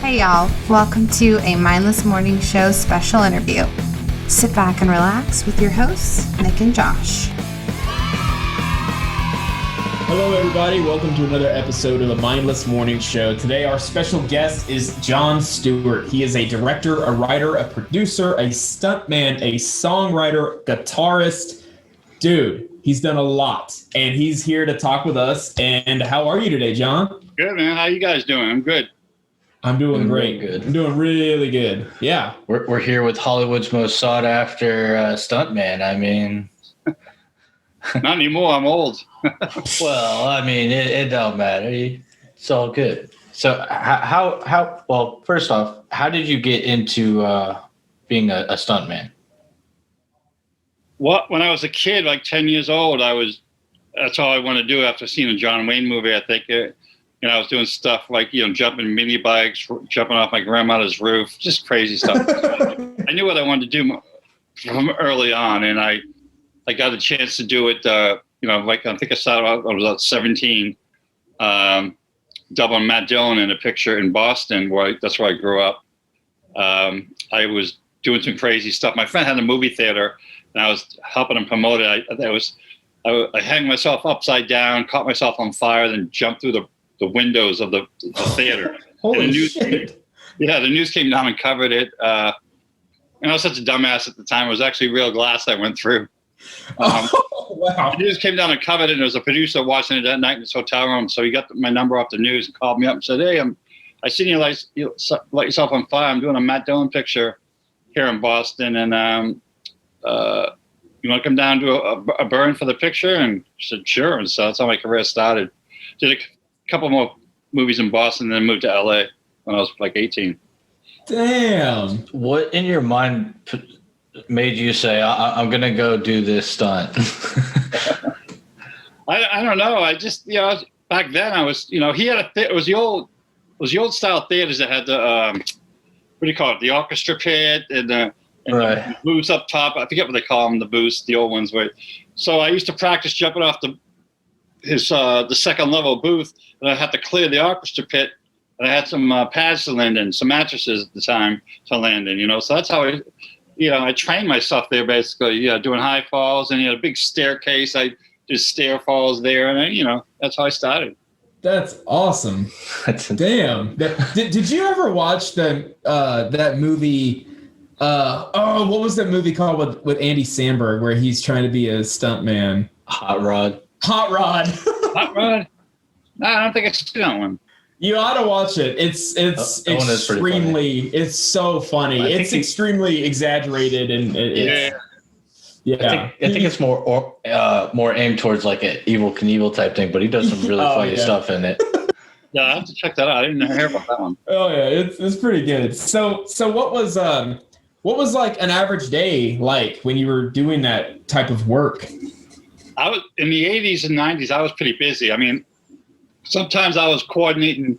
Hey y'all, welcome to a Mindless Morning Show special interview. Sit back and relax with your hosts, Nick and Josh. Hello everybody, welcome to another episode of the Mindless Morning Show. Today our special guest is John Stewart. He is a director, a writer, a producer, a stuntman, a songwriter, guitarist. Dude, he's done a lot, and he's here to talk with us. And how are you today, John? Good, man. How you guys doing? I'm good. I'm doing great. Good. I'm doing really good. Yeah. We're here with Hollywood's most sought after stuntman. I mean, Not anymore. I'm old. well, I mean, it don't matter. It's all good. So how well, first off, how did you get into being a stuntman? When I was a kid, like 10 years old, that's all I wanted to do after seeing a John Wayne movie. I think I was doing stuff like, jumping mini bikes, jumping off my grandmother's roof, just crazy stuff. I knew what I wanted to do from early on, and I got a chance to do it, I think I started out, I was about 17, doubling Matt Dillon in a picture in Boston, that's where I grew up. I was doing some crazy stuff. My friend had a movie theater, and I was helping him promote it. I hanged myself upside down, caught myself on fire, then jumped through the windows of the theater. Holy shit. Yeah, the news came down and covered it. And I was such a dumbass at the time. It was actually real glass I went through. Wow. The news came down and covered it, and there was a producer watching it that night in his hotel room. So he got my number off the news and called me up and said, "Hey, I seen you light yourself on fire. I'm doing a Matt Dillon picture here in Boston, and you want to come down and do a burn for the picture?" And I said, "Sure." And so that's how my career started. Did a couple more movies in Boston, and then moved to LA when I was like 18. Damn. What in your mind made you say, I'm going to go do this stunt? I don't know. I just, back then I was, he had it was the old style theaters that had the, what do you call it? The orchestra pit and the booths up top. I forget what they call them, the booths, the old ones. So I used to practice jumping off the second level booth, and I had to clear the orchestra pit, and I had some pads to land in, some mattresses at the time to land in, so that's how I trained myself there basically, doing high falls, and a big staircase. I did stair falls there, and that's how I started. That's awesome. Damn. Did you ever watch that movie? What was that movie called with Andy Samberg where he's trying to be a stuntman? Hot Rod. Hot Rod? No, I don't think I've seen that one. You ought to watch it. It's extremely. It's so funny. It's extremely exaggerated and I think it's more aimed towards like an Evel Knievel type thing, but he does some really funny stuff in it. Yeah, I have to check that out. I didn't hear about that one. Oh yeah, it's pretty good. So what was like an average day like when you were doing that type of work? I was in the 80s and 90s. I was pretty busy. I mean, sometimes I was coordinating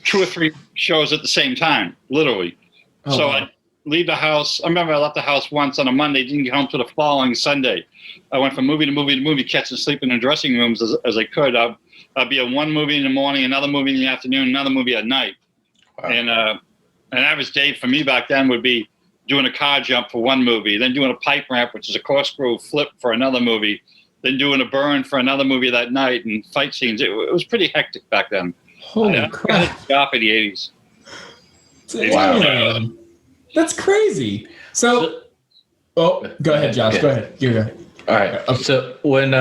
2 or 3 shows at the same time, literally. So I'd leave the house. I remember I left the house once on a Monday, didn't get home till the following Sunday. I went from movie to movie to movie, catching sleep in the dressing rooms as I could. I'd be in one movie in the morning, another movie in the afternoon, another movie at night. Wow. And an average day for me back then would be doing a car jump for one movie, then doing a pipe ramp, which is a corkscrew flip for another movie, then doing a burn for another movie that night, and fight scenes. It was pretty hectic back then. Holy crap. I got a job in the 80s. Wow. That's crazy. So go ahead, Josh. Go ahead. You go. All right. Okay. So when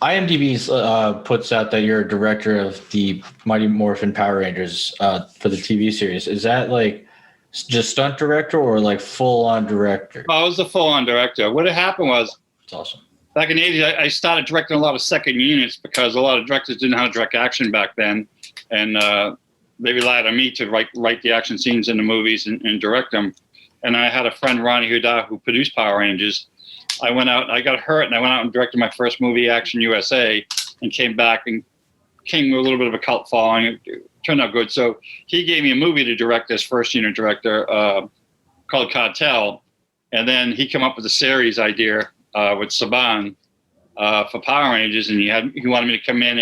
IMDb puts out that you're a director of the Mighty Morphin Power Rangers for the TV series, is that like just stunt director or like full-on director? I was a full-on director. What had happened was, it's awesome. Back in the 80s, I started directing a lot of second units because a lot of directors didn't know how to direct action back then, and they relied on me to write the action scenes in the movies and direct them. And I had a friend, Ronnie Huda, who produced Power Rangers. I got hurt, and I went out and directed my first movie, Action U.S.A., and came back and came with a little bit of a cult following. It turned out good. So he gave me a movie to direct as first unit director called Cartel. And then he came up with a series idea with Saban for Power Rangers, and he wanted me to come in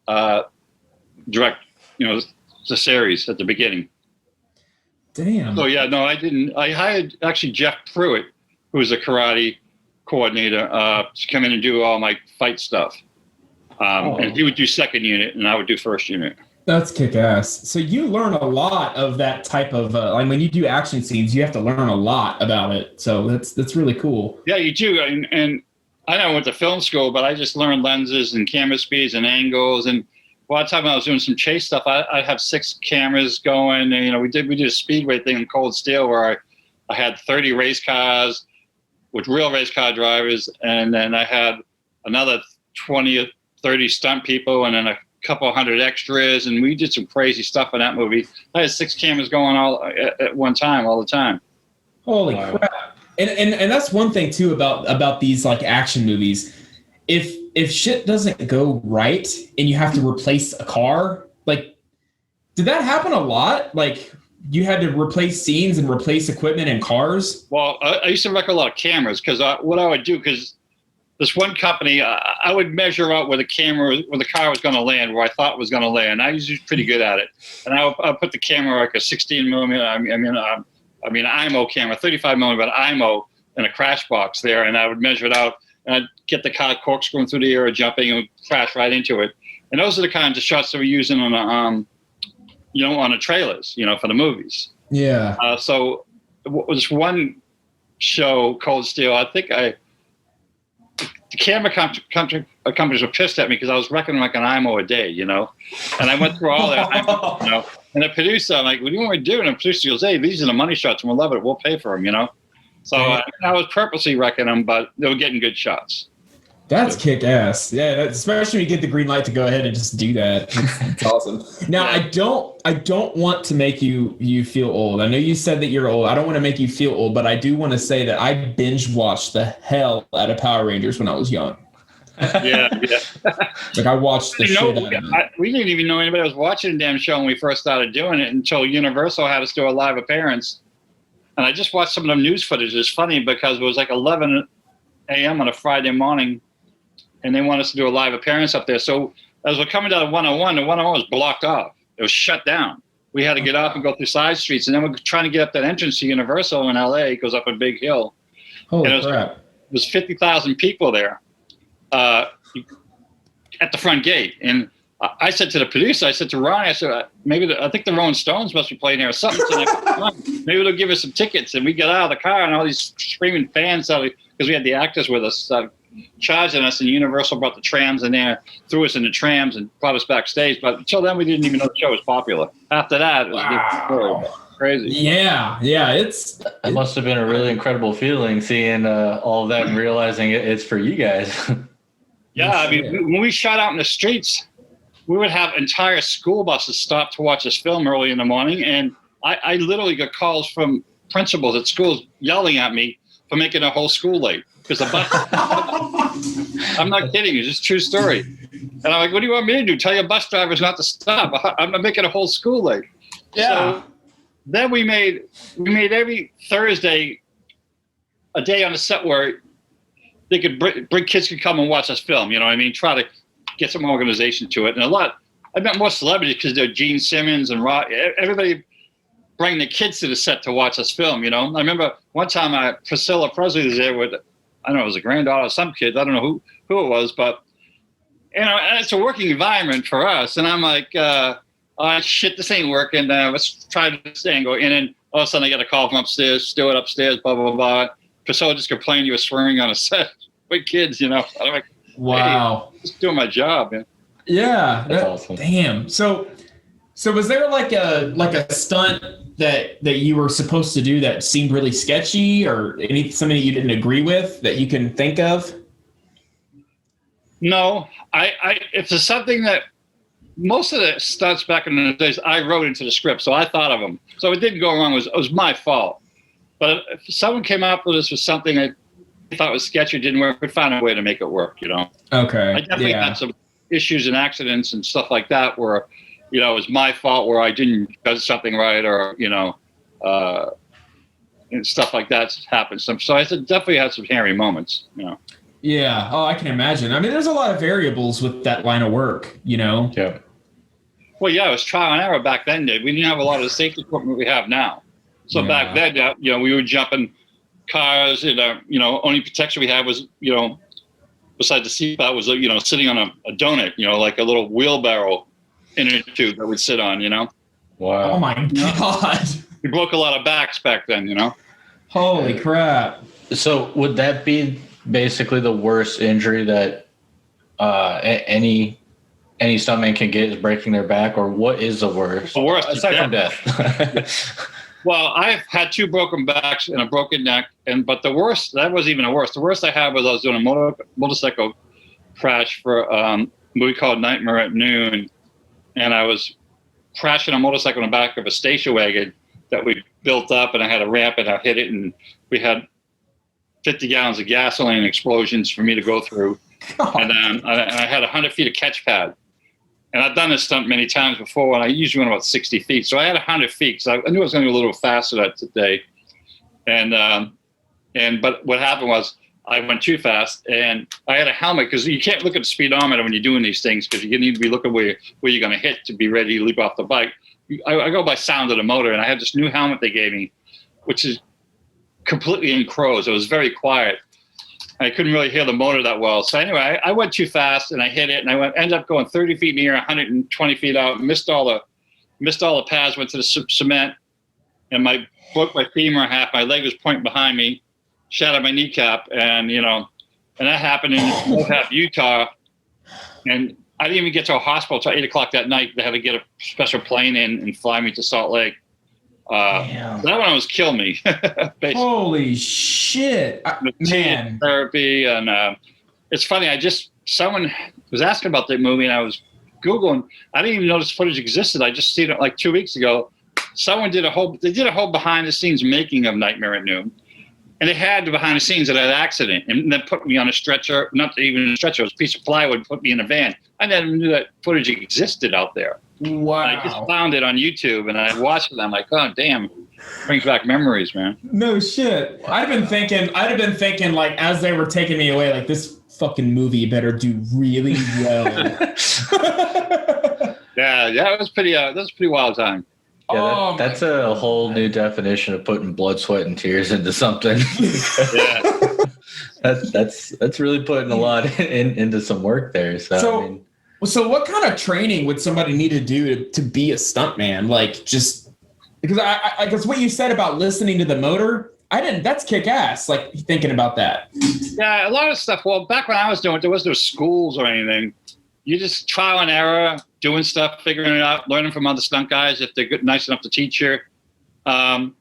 and direct, the series at the beginning. Damn. So yeah, no, I didn't. I hired actually Jeff Pruitt, who was a karate coordinator, to come in and do all my fight stuff. And he would do second unit, and I would do first unit. That's kick-ass. So you learn a lot of that type of like when you do action scenes, you have to learn a lot about it. So that's really cool. Yeah, you do. And I never went to film school, but I just learned lenses and camera speeds and angles. And a lot of time when I was doing some chase stuff, I'd have 6 cameras going. And, we did a speedway thing in Cold Steel where I had 30 race cars with real race car drivers, and then I had another 20 or 30 stunt people, and then a couple hundred extras, and we did some crazy stuff in that movie. I had 6 cameras going all at one time, all the time. Holy crap! And that's one thing too about these like action movies. If shit doesn't go right and you have to replace a car, like, did that happen a lot? Like, you had to replace scenes and replace equipment and cars? Well, I used to wreck a lot of cameras because what I would do, because this one company, I would measure out where the car was going to land, where I thought it was going to land. I was pretty good at it, and I would put the camera like a 16 millimeter. I mean, IMO camera, 35 millimeter IMO in a crash box there, and I would measure it out, and I'd get the car corkscrewing through the air, or jumping, and crash right into it. And those are the kinds of shots that we're using on on the trailers, for the movies. Yeah. So this one show, Cold Steel, I think the camera companies were pissed at me because I was wrecking like an IMO a day, and I went through all that, and the producer, I'm like, what do you want me to do? And the producer goes, hey, these are the money shots, and we'll love it. We'll pay for them, So I was purposely wrecking them, but they were getting good shots. That's kick ass. Yeah, especially when you get the green light to go ahead and just do that. It's awesome. Now, yeah. I don't want to make you feel old. I know you said that you're old. I don't want to make you feel old, but I do want to say that I binge watched the hell out of Power Rangers when I was young. Yeah. Like, I watched the shit out of it. We didn't even know anybody was watching the damn show when we first started doing it until Universal had us do a live appearance. And I just watched some of the news footage. It's funny because it was like 11 a.m. on a Friday morning, and they want us to do a live appearance up there. So as we're coming down to 101, the 101 was blocked off. It was shut down. We had to get off and go through side streets. And then we're trying to get up that entrance to Universal in L.A. It goes up a big hill. Holy crap. It was 50,000 people there at the front gate. And I said to the producer, I said to Ronnie, I said, I think the Rolling Stones must be playing here or something. Maybe they'll give us some tickets. And we get out of the car, and all these screaming fans, because we had the actors with us, charging us, and Universal brought the trams in there, threw us in the trams, and brought us backstage. But until then, we didn't even know the show was popular. After that, it was crazy. Yeah, it must have been a really incredible feeling seeing all of that and realizing it's for you guys. Yeah, I mean, when we shot out in the streets, we would have entire school buses stop to watch this film early in the morning, and I literally got calls from principals at schools yelling at me for making a whole school late. Because the bus, I'm not kidding, it's just a true story. And I'm like, what do you want me to do? Tell your bus drivers not to stop. I'm making a whole school late. Yeah. So then we made every Thursday a day on the set where they could bring kids could come and watch us film. You know what I mean? Try to get some organization to it. And I met more celebrities because they're Gene Simmons and everybody bring the kids to the set to watch us film. I remember one time Priscilla Presley was there with, I don't know, it was a granddaughter of some kids. I don't know who it was, but it's a working environment for us. And I'm like, oh shit, this ain't working. Let's try this angle. And then all of a sudden I get a call from upstairs, Stewart upstairs, blah, blah, blah. Priscilla just complained you were swearing on a set with kids, I'm like, wow. Hey, just doing my job, man. Yeah. That's awesome. Damn. So was there like a stunt that you were supposed to do that seemed really sketchy, or something you didn't agree with that you can think of? No, if there's something that most of the stunts back in the days I wrote into the script, so I thought of them. So it didn't go wrong. It was my fault. But if someone came up with us with something that I thought was sketchy, didn't work, we'd find a way to make it work. Okay. I definitely had some issues and accidents and stuff like that where, it was my fault where I didn't do something right, or and stuff like that happens. So I definitely had some hairy moments. Yeah. Oh, I can imagine. I mean, there's a lot of variables with that line of work. Yeah. Well, yeah, it was trial and error back then. We didn't have a lot of the safety equipment we have now. So back then, we were jumping cars, and only protection we had was, besides the seatbelt, was sitting on a donut, like a little wheelbarrow inner tube that we'd sit on, Wow. Oh my God. We broke a lot of backs back then, Holy crap. So would that be basically the worst injury that any stuntman can get, is breaking their back, or what is the worst? The worst, aside from death. Well, I've had 2 broken backs and a broken neck, but the worst, that wasn't even the worst. The worst I had was I was doing a motorcycle crash for a movie called Nightmare at Noon, and I was crashing a motorcycle in the back of a station wagon that we built up, and I had a ramp, and I hit it, and we had 50 gallons of gasoline explosions for me to go through. And I had 100 feet of catch pad. And I've done this stunt many times before, and I usually went about 60 feet. So I had 100 feet, so I knew I was going to go a little faster that day. But what happened was I went too fast, and I had a helmet, because you can't look at the speedometer when you're doing these things, because you need to be looking where you're going to hit to be ready to leap off the bike. I go by sound of the motor, and I had this new helmet they gave me, which is completely enclosed. It was very quiet. I couldn't really hear the motor that well. So anyway, I went too fast, and I hit it, and I ended up going 30 feet in the air, 120 feet out, missed all the pads, went to the cement, and broke my femur in half. My leg was pointing behind me, shattered my kneecap, and that happened in Moab, Utah, and I didn't even get to a hospital until 8 o'clock that night. They had to get a special plane in and fly me to Salt Lake. That one almost killed me. Holy shit, man! Therapy, and it's funny. Someone was asking about that movie, and I was Googling. I didn't even know this footage existed. I just seen it like 2 weeks ago. Someone did a whole behind the scenes making of Nightmare at Noon, and they had the behind the scenes of that accident, and then put me on a stretcher. Not even a stretcher; it was a piece of plywood. Put me in a van. I never knew that footage existed out there. Wow. And I just found it on YouTube, and I watched it. And I'm like, oh damn, brings back memories, man. No shit. I'd have been thinking like, as they were taking me away, like, this fucking movie better do really well. Yeah, it was pretty. That was a pretty wild time. Yeah, that's a whole new definition of putting blood, sweat, and tears into something. Yeah. That's really putting a lot into some work there. So what kind of training would somebody need to do to be a stuntman? Like, just because I guess what you said about listening to the motor, that's kick ass. Like, thinking about that. Yeah, a lot of stuff. Well, back when I was doing it, there was no schools or anything. You just trial and error, doing stuff, figuring it out, learning from other stunt guys if they're good, nice enough to teach you. Now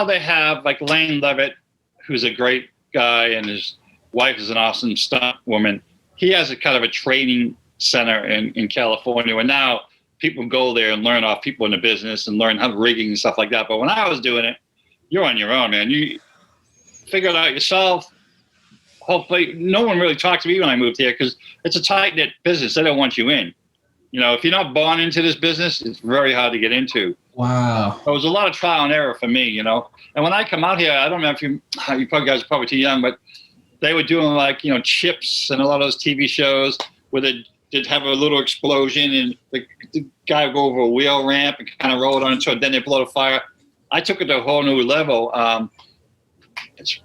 they have like Lane Levitt, who's a great guy, and his wife is an awesome stunt woman. He has a kind of a training center in California, where now people go there and learn off people in the business and learn how to rigging and stuff like that. But when I was doing it, you're on your own, man. You figure it out yourself. Hopefully, no one really talked to me when I moved here, because it's a tight-knit business. They don't want you in. If you're not born into this business, it's very hard to get into. Wow. So it was a lot of trial and error for me, And when I come out here, I don't know if you probably guys are probably too young, but they were doing like, Chips and a lot of those TV shows where they'd have a little explosion, and the guy would go over a wheel ramp and kind of roll it on into it. Then they blow the fire. I took it to a whole new level.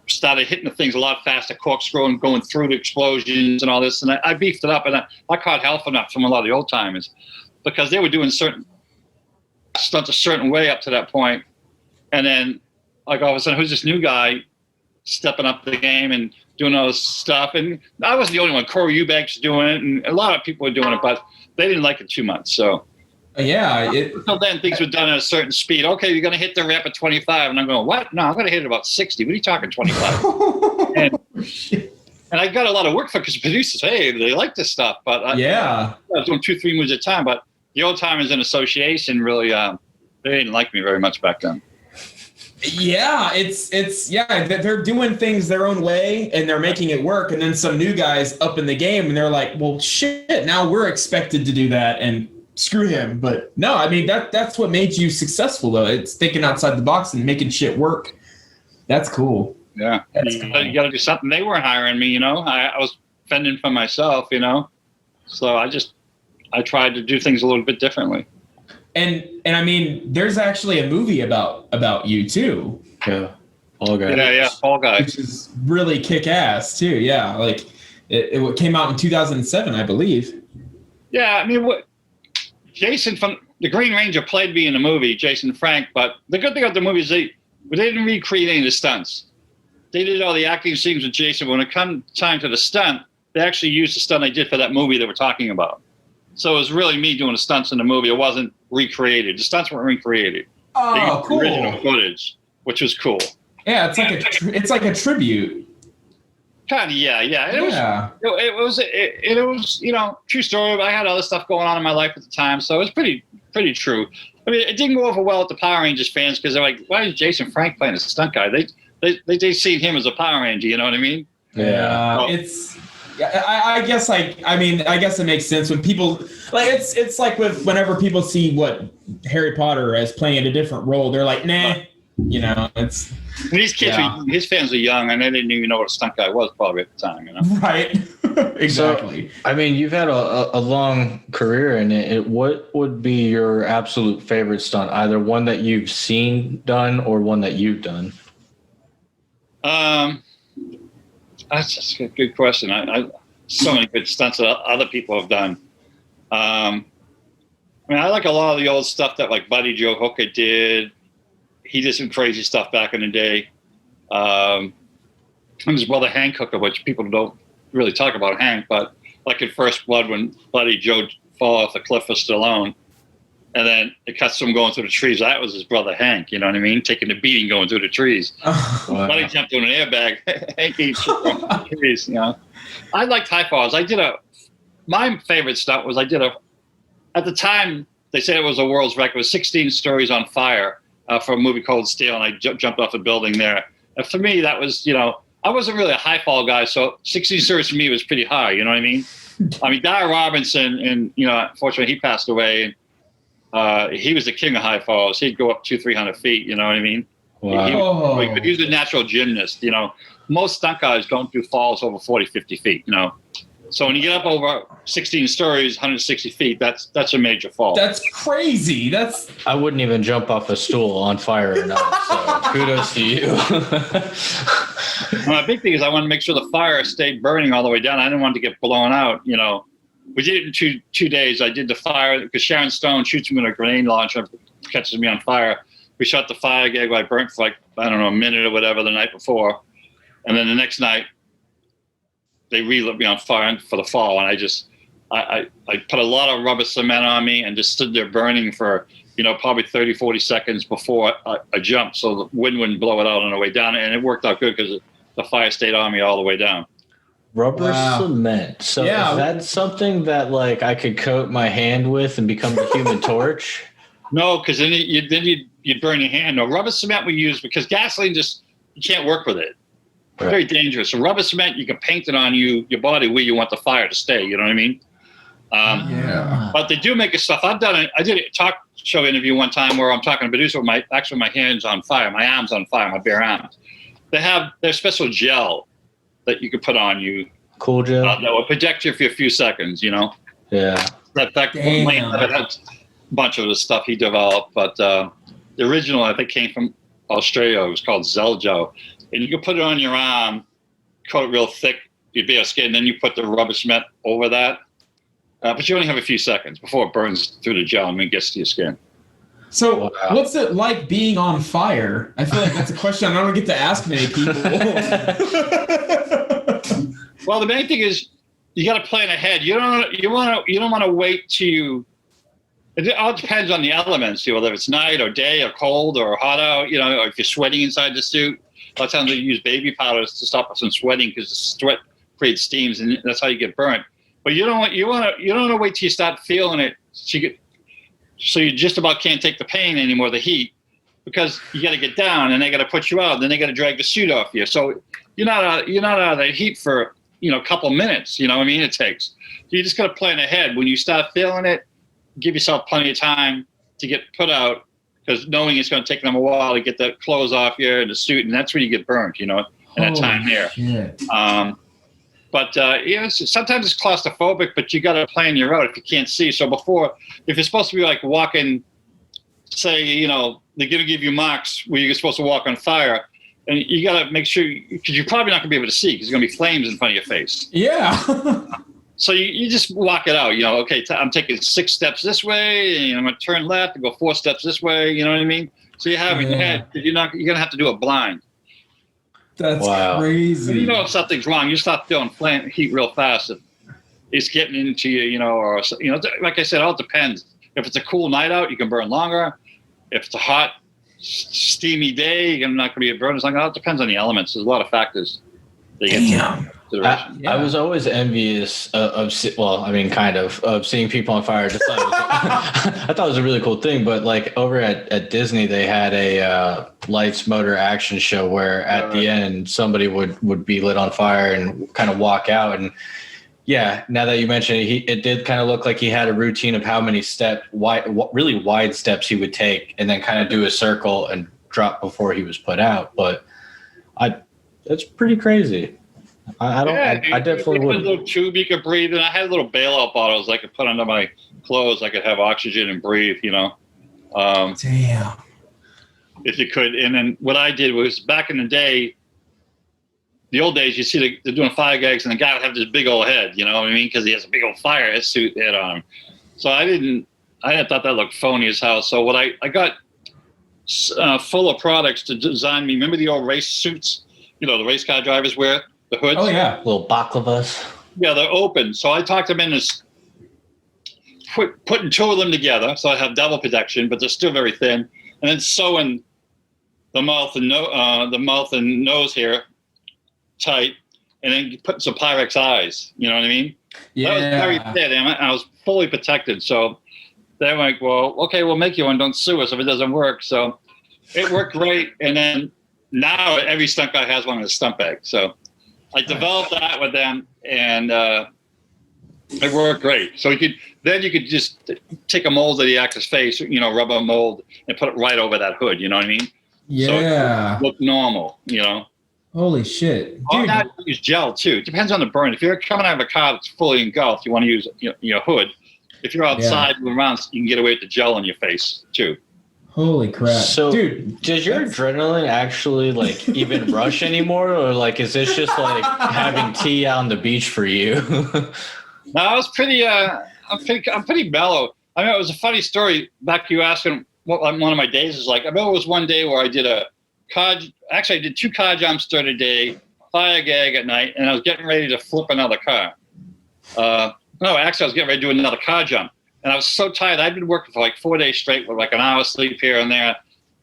Started hitting the things a lot faster, corkscrewing, going through the explosions and all this. And I beefed it up, and I caught hell from that from a lot of the old timers, because they were doing certain stunts a certain way up to that point. And then, like, all of a sudden, who's this new guy stepping up the game and doing all this stuff? And I wasn't the only one. Corey Eubanks was doing it, and a lot of people were doing it, but they didn't like it too much. So yeah. So then things were done at a certain speed. Okay, you're going to hit the ramp at 25. And I'm going, what? No, I'm going to hit it about 60. What are you talking 25? and I got a lot of work for it, because producers, hey, they like this stuff. But I was doing 2-3 moves at a time. But the old timers in association really, they didn't like me very much back then. Yeah, they're doing things their own way, and they're making it work. And then some new guys up in the game, and they're like, well, shit, now we're expected to do that, and screw him. But no, I mean, that's what made you successful, though. It's thinking outside the box and making shit work. That's cool. Yeah. You got to do something. They weren't hiring me, I was fending for myself, So I just I tried to do things a little bit differently. And I mean, there's actually a movie about you too. Yeah. Fall Guy. Yeah, Fall Guy. Which is really kick-ass too. Yeah, like it came out in 2007, I believe. Yeah, I mean, Jason from the Green Ranger played me in the movie, Jason Frank. But the good thing about the movie is they didn't recreate any of the stunts. They did all the acting scenes with Jason. When it come time to the stunt, they actually used the stunt I did for that movie they were talking about. So it was really me doing the stunts in the movie. It wasn't recreated. The stunts weren't recreated. They used Cool. Original footage, which was cool. Yeah, it's like a tribute. Kind of, yeah. It was, true story. I had other stuff going on in my life at the time, so it was pretty true. I mean, it didn't go over well with the Power Rangers fans because they're like, "Why is Jason Frank playing a stunt guy?" They see him as a Power Ranger. You know what I mean? Yeah, I guess it makes sense when people like it's like whenever people see what Harry Potter as playing a different role, they're like, nah, it's. These kids, his fans are young, and they didn't even know what a stunt guy was probably at the time, Right. Exactly. So, I mean, you've had a long career in it. What would be your absolute favorite stunt? Either one that you've seen done or one that you've done? That's just a good question. I so many good stunts that other people have done. I mean, I like a lot of the old stuff that like Buddy Joe Hooker did. He did some crazy stuff back in the day. And his brother Hank Hooker, which people don't really talk about Hank, but like in First Blood when Buddy Joe fall off the cliff for Stallone, and then it cuts to him going through the trees. That was his brother Hank, you know what I mean? Taking the beating going through the trees. Wow. Buddy jumped on an airbag. Hank ate shit from the trees, I liked high falls. My favorite stunt was at the time, they said it was a world's record. It was 16 stories on fire for a movie called Steel, and I jumped off a building there. And for me, that was, I wasn't really a high fall guy, so 16 stories for me was pretty high, you know what I mean? Guy Robinson, and, unfortunately, he passed away. He was the king of high falls. He'd go up 200-300 feet, you know what I mean? Wow. He was a natural gymnast, Most stunt guys don't do falls over 40-50 feet, So when you get up over 16 stories, 160 feet, that's a major fall. That's crazy. I wouldn't even jump off a stool on fire or not. So kudos to you. My big thing is I wanted to make sure the fire stayed burning all the way down. I didn't want it to get blown out. We did it in two days. I did the fire because Sharon Stone shoots me with a grenade launcher, catches me on fire. We shot the fire gag. I burnt for a minute or whatever the night before, and then the next night they relit me on fire for the fall, and I put a lot of rubber cement on me and just stood there burning for, probably 30-40 seconds before I jumped, so the wind wouldn't blow it out on the way down, and it worked out good because the fire stayed on me all the way down. Rubber cement. So is that something that I could coat my hand with and become the Human Torch? No, because then you'd burn your hand. No, rubber cement we use because gasoline you can't work with it. Right. Very dangerous. So rubber cement, you can paint it on your body where you want the fire to stay. You know what I mean? But they do make it stuff. I did a talk show interview one time where I'm talking to a producer with my hands on fire, my arms on fire, my bare arms. They have their special gel that you could put on you. Cool gel. That will protect you for a few seconds. Yeah. That had a bunch of the stuff he developed, but the original I think came from Australia. It was called Zeljo. And you can put it on your arm, coat it real thick, your bare skin, then you put the rubber cement over that. But you only have a few seconds before it burns through the gel and it gets to your skin. So what's it like being on fire? I feel like that's a question I don't get to ask many people. Well, the main thing is you got to plan ahead. You don't want to wait to. It all depends on the elements, whether it's night or day or cold or hot out. Or if you're sweating inside the suit. A lot of times they use baby powders to stop us from sweating because the sweat creates steams, and that's how you get burnt. But you don't want to wait till you start feeling it, so you just about can't take the pain anymore, the heat, because you got to get down, and they got to put you out, then they got to drag the suit off you. So you're not out of the heat for a couple minutes. You know what I mean? It takes. You just got to plan ahead. When you start feeling it, give yourself plenty of time to get put out. Because knowing it's going to take them a while to get the clothes off you and the suit, and that's when you get burned, in that time there. But sometimes it's claustrophobic, but you got to plan your route if you can't see. So if you're supposed to be like walking, say, they're going to give you marks where you're supposed to walk on fire, and you got to make sure, because you're probably not going to be able to see because there's going to be flames in front of your face. Yeah. So you just walk it out. Okay, I'm taking 6 steps this way, and I'm going to turn left and go 4 steps this way. You know what I mean? So you have in your head, you're going to have to do it blind. That's crazy. If something's wrong, you start feeling heat real fast. It's getting into you, or like I said, it all depends. If it's a cool night out, you can burn longer. If it's a hot, steamy day, you're not going to be burning as long. It all depends on the elements. There's a lot of factors. Damn. I was always envious of seeing people on fire. I thought it was a really cool thing. But like over at Disney, they had a lights, motor, action show where at the end somebody would be lit on fire and kind of walk out. And yeah, now that you mention it, it did kind of look like he had a routine of how many really wide steps he would take, and then kind of do a circle and drop before he was put out. But that's pretty crazy. I definitely would. A little tube you could breathe in. I had little bailout bottles I could put under my clothes. I could have oxygen and breathe, Damn. If you could. And then what I did was back in the day, the old days, you see they're doing fire gags and the guy would have this big old head, you know what I mean? Because he has a big old fire suit head on him. So I thought that looked phony as hell. So what I got full of products to design me. Remember the old race suits, the race car drivers wear? The hoods? Oh, yeah. Little baklavas. Yeah, they're open. So I talked them in as putting 2 of them together. So I have double protection, but they're still very thin. And then sewing the mouth and nose here tight. And then putting some Pyrex eyes. You know what I mean? Yeah. That was very thin. And I was fully protected. So they're like, well, okay, we'll make you one. Don't sue us if it doesn't work. So it worked great. And then now every stunt guy has one in a stunt bag. So I developed that with them, and it worked great. So you could just take a mold of the actor's face, rub a mold, and put it right over that hood. You know what I mean? Yeah. So it look normal. Holy shit. Or not use gel too. It depends on the burn. If you're coming out of a car that's fully engulfed, you want to use your hood. If you're outside moving around, you can get away with the gel on your face too. Holy crap. So, dude, does your adrenaline actually even rush anymore, or is this just like having tea out on the beach for you? No, I was pretty. I'm pretty mellow. I mean, it was a funny story. Back you asking what one of my days is like. I remember it was one day where I did I did 2 car jumps during the day, fire gag at night, and I was getting ready to flip another car. No, actually, I was getting ready to do another car jump. And I was so tired. I'd been working for like 4 days straight with like an hour sleep here and there.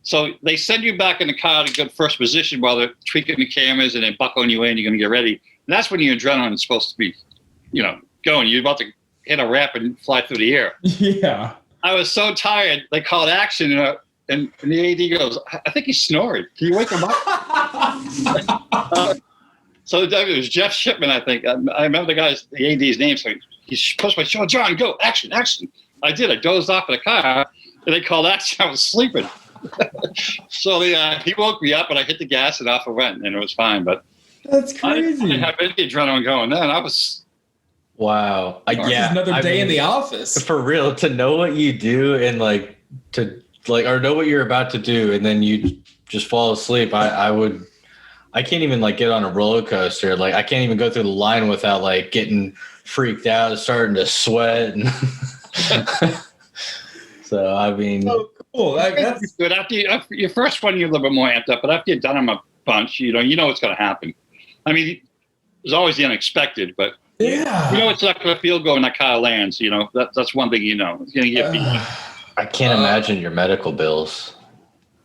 So they send you back in the car to good first position while they're tweaking the cameras and then buckling you in. You're going to get ready. And that's when your adrenaline is supposed to be, going. You're about to hit a ramp and fly through the air. Yeah. I was so tired. They called action, and the AD goes, I think he snored. Can you wake him up? So it was Jeff Shipman, I think. I remember the AD's name. So he pushed my shoulder, John, go, action. I did. I dozed off in the car, and they called action. I was sleeping. So he woke me up, and I hit the gas, and off I went, and it was fine. But that's crazy. I didn't have any adrenaline going then. I was. Wow. Another day in the office. For real, to know what you do and or know what you're about to do, and then you just fall asleep. I can't even get on a roller coaster. I can't even go through the line without getting freaked out, starting to sweat. And so, I mean, so cool. That's good. After your first one, you're a little bit more amped up, but after you've done them a bunch, you know what's going to happen. I mean, there's always the unexpected, but it's not going to feel good when that car lands. That's one thing it's going to get beat. I can't imagine your medical bills.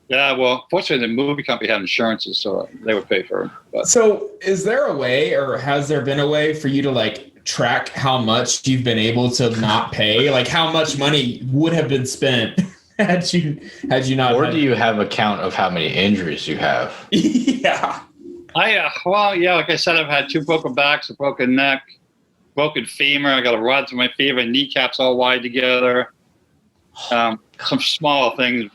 Yeah, well, fortunately, the movie company had insurances, so they would pay for it. But. So is there a way, or has there been a way for you to track how much you've been able to not pay? How much money would have been spent had you not? Or do you have a count of how many injuries you have? Yeah. Like I said, I've had 2 broken backs, a broken neck, broken femur. I got a rod through my femur, kneecaps all wide together. Some small things,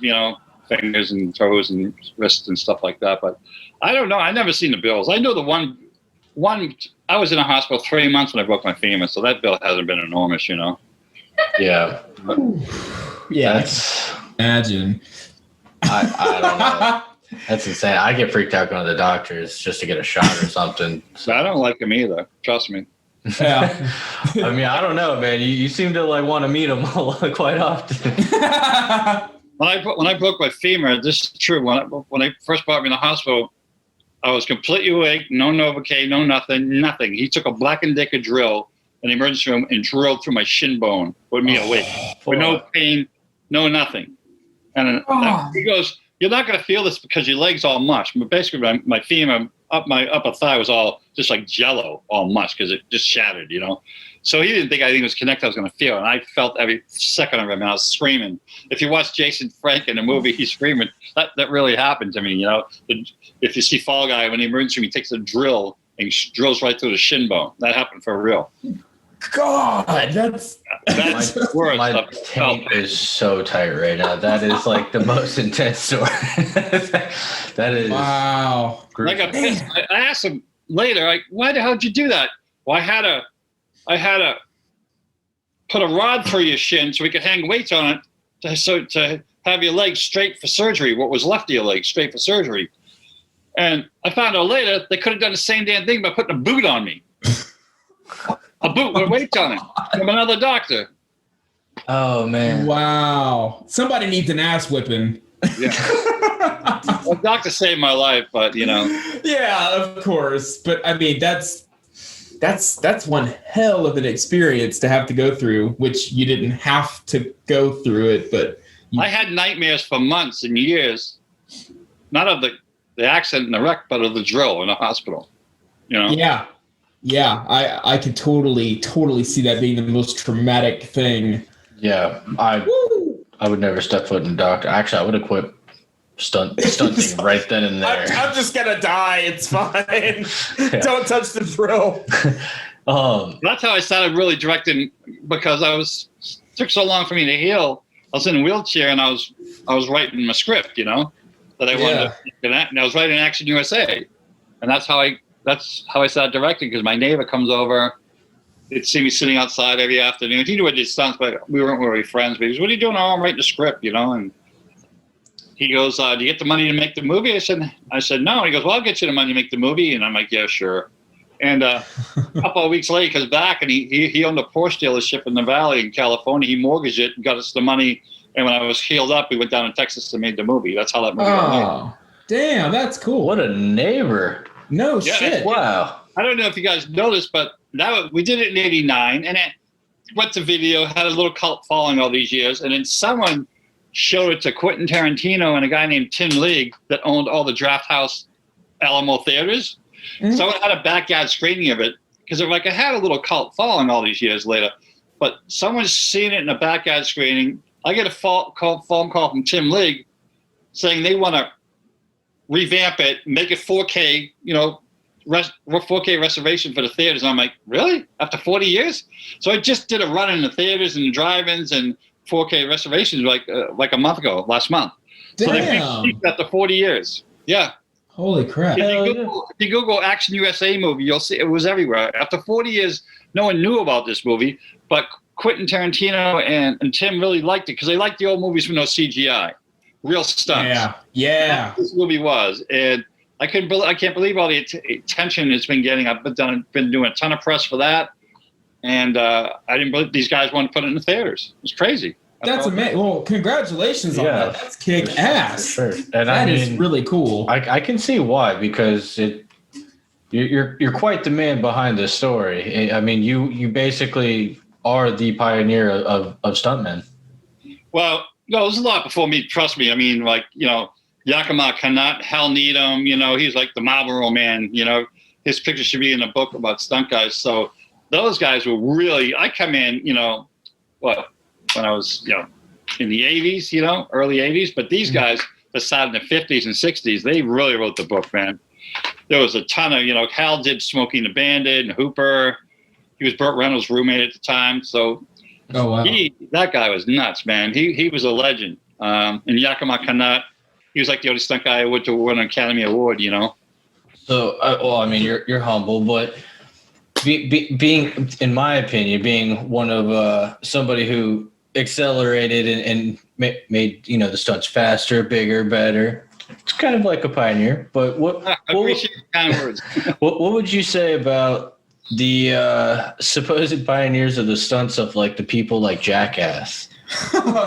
fingers and toes and wrists and stuff like that. But I don't know. I've never seen the bills. I know the one I was in a hospital 3 months when I broke my femur, so that bill hasn't been enormous, you know. Yeah. Yeah. That's, Imagine. I don't know. That's insane. I get freaked out going to the doctors just to get a shot or something. So I don't like him either. Trust me. Yeah. I mean, I don't know, man. You seem to like want to meet them quite often. When I broke my femur, this is true. When I first brought me in the hospital, I was completely awake, no Novocaine, no nothing. He took a Black & Decker drill in the emergency room and drilled through my shin bone with me awake, with no pain, no nothing. And he goes, "You're not going to feel this because your leg's all mush." But basically, my femur up my upper thigh was all just like jello, all mush because it just shattered, you know. So he didn't think anything was connected. I was going to feel, and I felt every second of it. And I was screaming. If you watch Jason Frank in the movie, he's screaming. That really happened to me, you know. If you see Fall Guy when he emergency room, he takes a drill and drills right through the shin bone. That happened for real. God, that's worse. My taint is so tight right now. That is like the most intense story. That is wow. I got pissed. I asked him later, like, "Why the hell did you do that?" Well, I had to put a rod through your shin so we could hang weights on it to have your leg straight for surgery. What was left of your leg straight for surgery. And I found out later they could have done the same damn thing by putting a boot on me. A boot with weights on it from another doctor. Oh man! Wow! Somebody needs an ass whipping. Yeah. Well, doctor saved my life, but you know. Yeah, of course. But I mean, that's one hell of an experience to have to go through, which you didn't have to go through it, but I had nightmares for months and years, not of the accident and the wreck, but of the drill in the hospital. You know. Yeah, I could totally see that being the most traumatic thing. Yeah, I would never step foot in a doctor. Actually, I would have quit stunting right then and there. I'm just gonna die. It's fine. Yeah. Don't touch the drill. That's how I started really directing, because took so long for me to heal. I was in a wheelchair and I was writing my script, you know, that I wanted to, and I was writing Action USA, and that's how I started directing, because my neighbor comes over. He'd see me sitting outside every afternoon. He knew I did stunts, but we weren't really friends. But he goes, "What are you doing?" "Oh, I'm writing a script, you know." And he goes, "Do you get the money to make the movie?" I said, "No." And he goes, "Well, I'll get you the money to make the movie." And I'm like, "Yeah, sure." And a couple of weeks later, he comes back, and he owned a Porsche dealership in the Valley in California. He mortgaged it and got us the money. And when I was healed up, we went down to Texas and made the movie. That's how that movie got made. Oh, damn, that's cool. What a neighbor. No shit. Wow. I don't know if you guys noticed, but we did it in '89, and it went to video, had a little cult following all these years, and then someone showed it to Quentin Tarantino and a guy named Tim League that owned all the Draft House Alamo theaters. Mm-hmm. Someone had a backyard screening of it, because it had a little cult following all these years later. But someone's seen it in a backyard screening. I get a phone call from Tim League saying they want to revamp it, make it 4K, you know, 4K restoration for the theaters. And I'm like, really? After 40 years? So I just did a run in the theaters and the drive-ins and 4K restorations like a month ago, last month. Damn. So they peaked after 40 years. Yeah. Holy crap. If you Google Action USA movie, you'll see it was everywhere. After 40 years, no one knew about this movie, but Quentin Tarantino and Tim really liked it because they liked the old movies with no CGI. Real stunts. Yeah. This movie was. And I can't believe all the attention it's been getting. I've been doing a ton of press for that. And I didn't believe these guys wanted to put it in the theaters. It's crazy. That's amazing. Well, congratulations on that. That's kick ass. Sure. And that is really cool. I can see why, because you're quite the man behind this story. I mean, you basically are the pioneer of stuntmen. Well, no, there's a lot before me. Trust me. I mean, like, you know, Yakima Kanat, Hal Needham, you know, he's like the Marlboro Man, you know, his picture should be in a book about stunt guys. So those guys were really, I come in, you know, when I was, you know, in the 80s, you know, early 80s, but these guys that started in the 50s and 60s, they really wrote the book, man. There was a ton of, you know, Hal did Smokey and the Bandit and Hooper. He was Burt Reynolds' roommate at the time. So that guy was nuts, man. He was a legend. And Yakima Kanat, he was like the only stunt guy I would to win an Academy Award, you know. So, well, I mean, you're humble, but being, in my opinion, being one of somebody who accelerated and made the stunts faster, bigger, better. It's kind of like a pioneer. But I appreciate the kind words. what would you say about the supposed pioneers of the stunts of like the people like Jackass?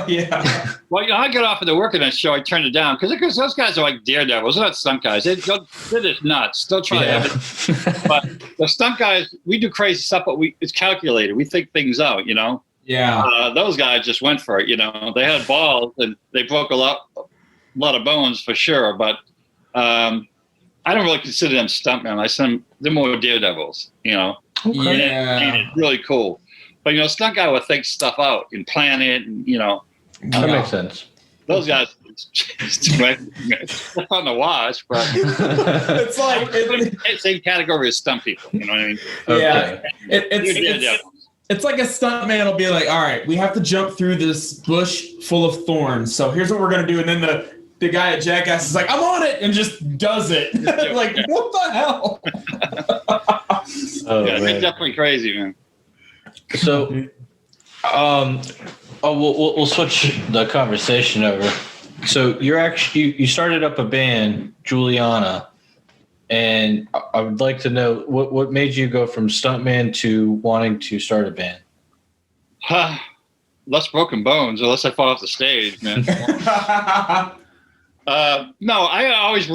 Yeah. Well, I got offered to work in that show. I turned it down because those guys are like daredevils. They're not stunt guys. They're just nuts. They'll try everything. But the stunt guys, we do crazy stuff, but it's calculated. We think things out, Yeah. Those guys just went for it, They had balls and they broke a lot of bones for sure. But I don't really consider them stuntmen. They're more daredevils, Okay. Yeah. And it's really cool. But, stunt guy would think stuff out and plan it and, That makes sense. Those guys, it's fun to watch, but It's like it's a category of stunt people. You know what I mean? Yeah. Okay. It's like a stuntman will be like, all right, we have to jump through this bush full of thorns. So here's what we're going to do. And then the guy at Jackass is like, I'm on it, and just does it. Like, what the hell? They're definitely crazy, man. So, we'll switch the conversation over. So you started up a band, Juliana, and I would like to know what made you go from stuntman to wanting to start a band. Less broken bones, unless I fall off the stage, man. No, I always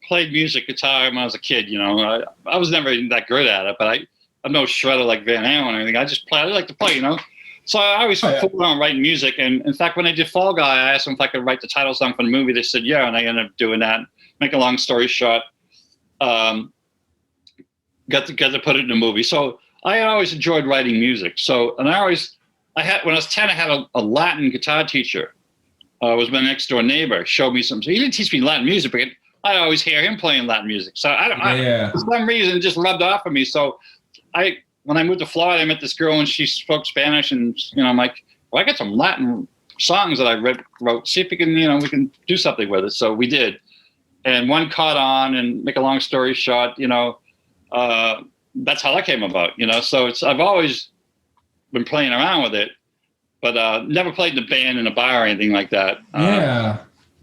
played music, guitar when I was a kid. I was never even that good at it, but I'm no shredder like Van Halen or anything. I like to play, So I always fooled around writing music. And in fact, when I did Fall Guy, I asked them if I could write the title song for the movie. They said, yeah. And I ended up doing that. Make a long story short, got to put it in a movie. So I always enjoyed writing music. So, and when I was 10, I had a Latin guitar teacher. Was my next door neighbor, showed me some. So he didn't teach me Latin music, but I always hear him playing Latin music. So for some reason, it just rubbed off on me. So when I moved to Florida, I met this girl and she spoke Spanish, and I'm like, well, I got some Latin songs that I wrote. See if we can do something with it. So we did, and one caught on. And make a long story short, that's how that came about. So I've always been playing around with it, but never played in a band in a bar or anything like that.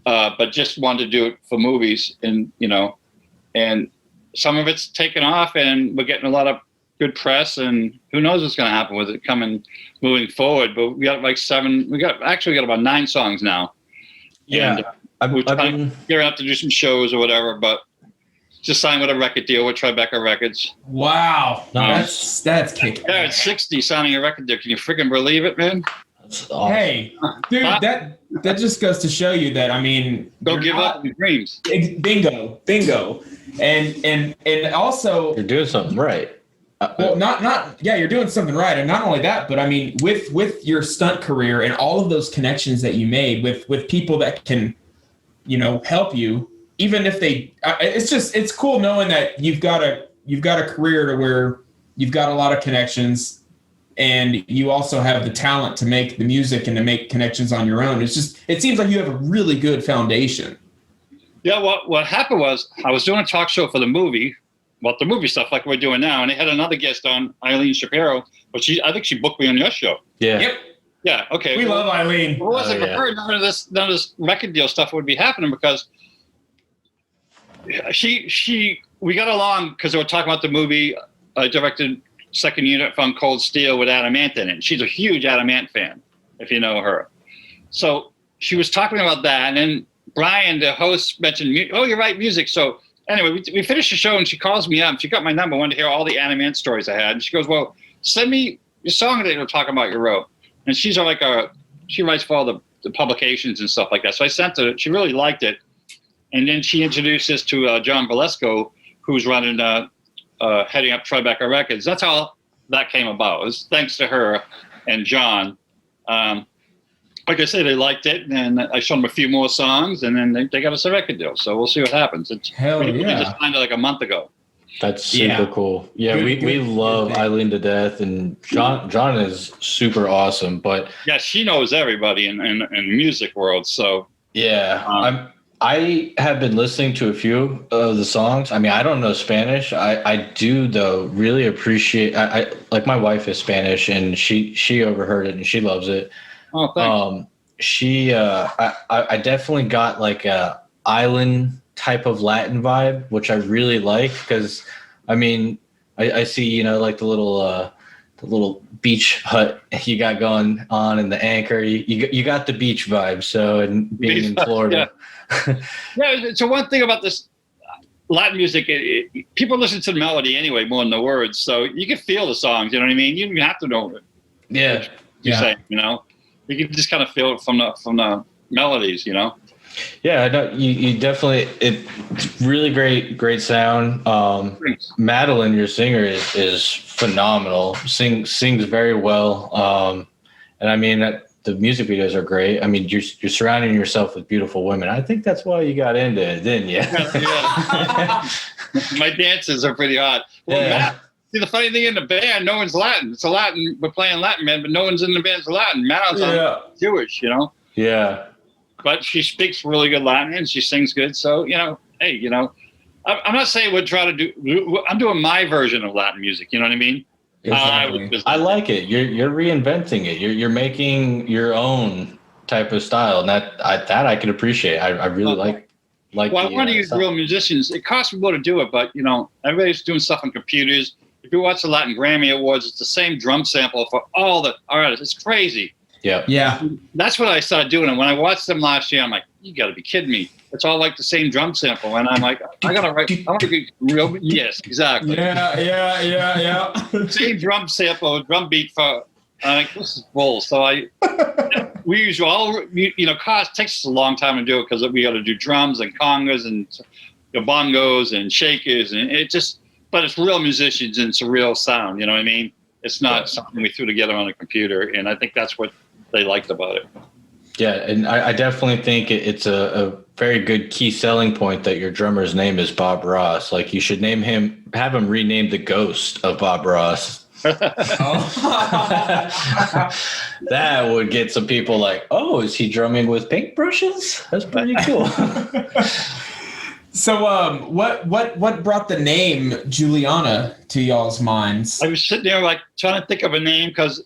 But just wanted to do it for movies, and and some of it's taken off, and we're getting a lot of good press, and who knows what's going to happen with it moving forward. But we got like 7. We got about 9 songs now. Yeah, and, we're trying to gear up to do some shows or whatever, but just signed with a record deal with Tribeca Records. Wow, that's kicking. Yeah, it's 60 signing a record deal. Can you freaking believe it, man? That's awesome. Hey, dude, that just goes to show you that, I mean, don't give up on your dreams. Bingo, and also you're doing something right. Well, you're doing something right. And not only that, but I mean, with your stunt career and all of those connections that you made with people that can, help you, even if it's cool knowing that you've got a career to where you've got a lot of connections, and you also have the talent to make the music and to make connections on your own. It seems like you have a really good foundation. Yeah. What happened was I was doing a talk show for the movie, the movie stuff like we're doing now, and they had another guest on, Eileen Shapiro, but I think she booked me on your show. Yeah. Yep. Yeah. Okay. We love Eileen. If it wasn't for her, none of this record deal stuff would be happening, because we got along because they were talking about the movie I directed, Second Unit from Cold Steel, with Adam Ant in it. She's a huge Adam Ant fan, if you know her. So she was talking about that, and then Brian, the host, mentioned, oh, you write music. So anyway, we finished the show, and she calls me up. She got my number, wanted to hear all the Adam Ant stories I had. And she goes, well, send me your song that you're talking about you wrote. And she's she writes for all the publications and stuff like that. So I sent her. She really liked it. And then she introduced us to John Valesco, who's running, heading up Tribeca Records. That's how that came about. It was thanks to her and John. Like I said, they liked it, and I showed them a few more songs, and then they got us a record deal. So we'll see what happens. We just signed it like a month ago. That's super cool. Yeah, we love Eileen to death, and John is super awesome. But yeah, she knows everybody in the music world. So yeah, I have been listening to a few of the songs. I mean, I don't know Spanish. I do though really appreciate. I like my wife is Spanish, and she overheard it and she loves it. Oh, thanks. I definitely got like a island type of Latin vibe, which I really like because, I mean, I see, you know, like the little beach hut you got going on in the anchor. You got the beach vibe. So, and being in Florida. Yeah. So one thing about this Latin music, people listen to the melody anyway more than the words. So you can feel the songs. You know what I mean? You don't even have to know it. Yeah. You say, you know, you can just kind of feel it from the melodies, you know. Yeah, no, you definitely. It's really great sound. Madeline, your singer, is phenomenal. Sings very well. And I mean, the music videos are great. I mean, you're surrounding yourself with beautiful women. I think that's why you got into it, didn't you? Yeah. My dances are pretty hot. Well, Matt, see, the funny thing in the band, no one's Latin. It's a Latin. We're playing Latin, man, but no one's in the band's Latin. Madeline's Jewish, you know. Yeah. But she speaks really good Latin and she sings good. So, you know, hey, you know, I'm not saying we're trying to do. I'm doing my version of Latin music. You know what I mean? Exactly. I like it. You're reinventing it. You're making your own type of style, and that I can appreciate. I really like. Well, I want to use real musicians. It costs me more to do it, but you know, everybody's doing stuff on computers. If you watch the Latin Grammy Awards, it's the same drum sample for all the artists. It's crazy. Yeah. That's what I started doing. And when I watched them last year, I'm like, you got to be kidding me. It's all like the same drum sample. And I'm like, I got to write. I want to be real. Yes, exactly. Yeah. Same drum sample, drum beat for. I'm like, this is bull. So we use all, you know, takes us a long time to do it because we got to do drums and congas and bongos and shakers. And it just, but it's real musicians and it's a real sound. You know what I mean? It's not something we threw together on a computer. And I think that's what they liked about it. Yeah, and I definitely think it's a very good key selling point that your drummer's name is Bob Ross. Like you should have him renamed the Ghost of Bob Ross. That would get some people like, oh, is he drumming with paintbrushes? That's pretty cool. So, what brought the name Juliana to y'all's minds? I was sitting there like trying to think of a name because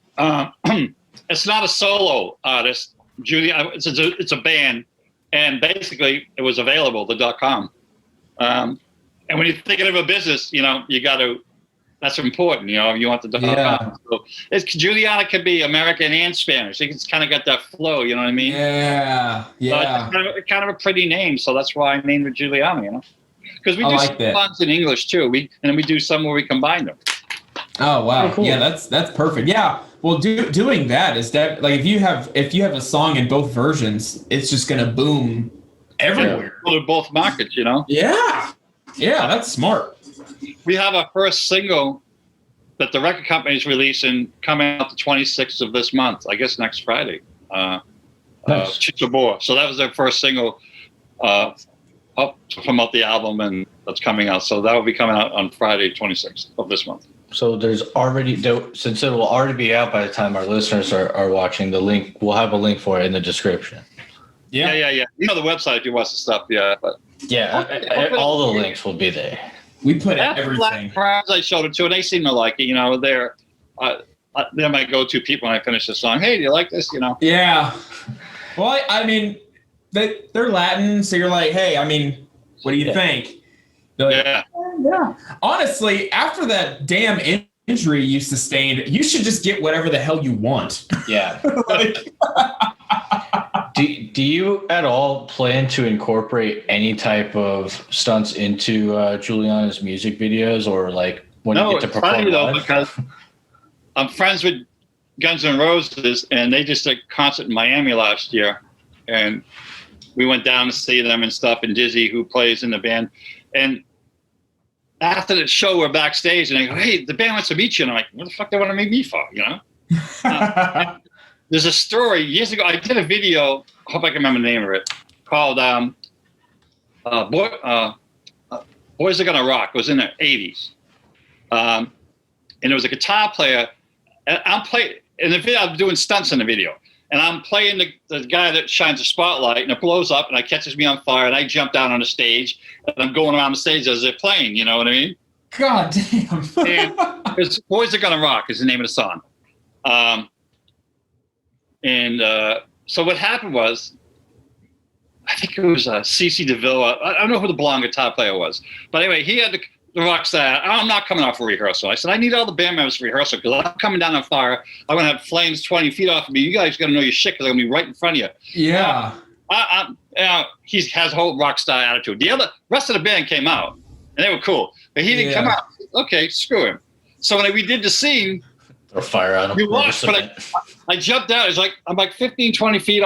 it's not a solo artist. Juliana, it's a band, and basically it was available, the .com. And when you're thinking of a business, you know, you got to. That's important, you know. You want the .com. Yeah. So Juliana could be American and Spanish. It's kind of got that flow, you know what I mean? Yeah. It's kind of a pretty name, so that's why I named it Juliana, you know. Because we do like some that. songs in English too. And then we do some where we combine them. Oh wow. Cool. Yeah, that's perfect. Yeah. Well, doing that is that like if you have a song in both versions, it's just gonna boom everywhere. Well, they're both markets, you know. Yeah. Yeah, that's smart. We have our first single that the record company is releasing coming out the 26th of this month. I guess next Friday. Nice. Chichibor. So that was their first single up to promote the album, and that's coming out. So that will be coming out on Friday, 26th of this month. So there's already, since it will already be out by the time our listeners are watching, the link, we'll have a link for it in the description. Yeah. You know the website if you watch the stuff. Yeah, but All the links will be there. We put that's everything. Friends I showed it to, and they seem to like it. You know, they're my go-to people when I finish the song. Hey, do you like this? You know. Yeah. Well, I mean, they're Latin, so you're like, hey, I mean, what do you think? They're like, yeah. Honestly, after that damn injury you sustained, you should just get whatever the hell you want. Yeah. Do you at all plan to incorporate any type of stunts into Juliana's music videos, or like when you get to perform? No, it's funny though because I'm friends with Guns N' Roses, and they just did a concert in Miami last year, and we went down to see them and stuff. And Dizzy, who plays in the band, and after the show, we're backstage, and they go, "Hey, the band wants to meet you." And I'm like, "What the fuck they want to meet me for?" You know. There's a story years ago. I did a video. I hope I can remember the name of it. Called "Boys Are Gonna Rock." It was in the '80s, and there was a guitar player. And I'm in the video. I'm doing stunts in the video, and I'm playing the guy that shines the spotlight, and it blows up, and it catches me on fire, and I jump down on the stage, and I'm going around the stage as they're playing. You know what I mean? God damn. And it's Boys Are Gonna Rock is the name of the song. So what happened was, I think it was CeCe DeVille. I don't know who the blonde guitar player was, but anyway, he had the rock star. I'm not coming off for rehearsal. I said, I need all the band members for rehearsal because I'm coming down on fire. I'm going to have flames 20 feet off of me. You guys got to know your shit because I'm going to be right in front of you. Yeah. He has a whole rock star attitude. The rest of the band came out, and they were cool. But he didn't come out. Okay, screw him. So when we did the scene, or fire on him. But I jumped out. It's like I'm like 15, 20 feet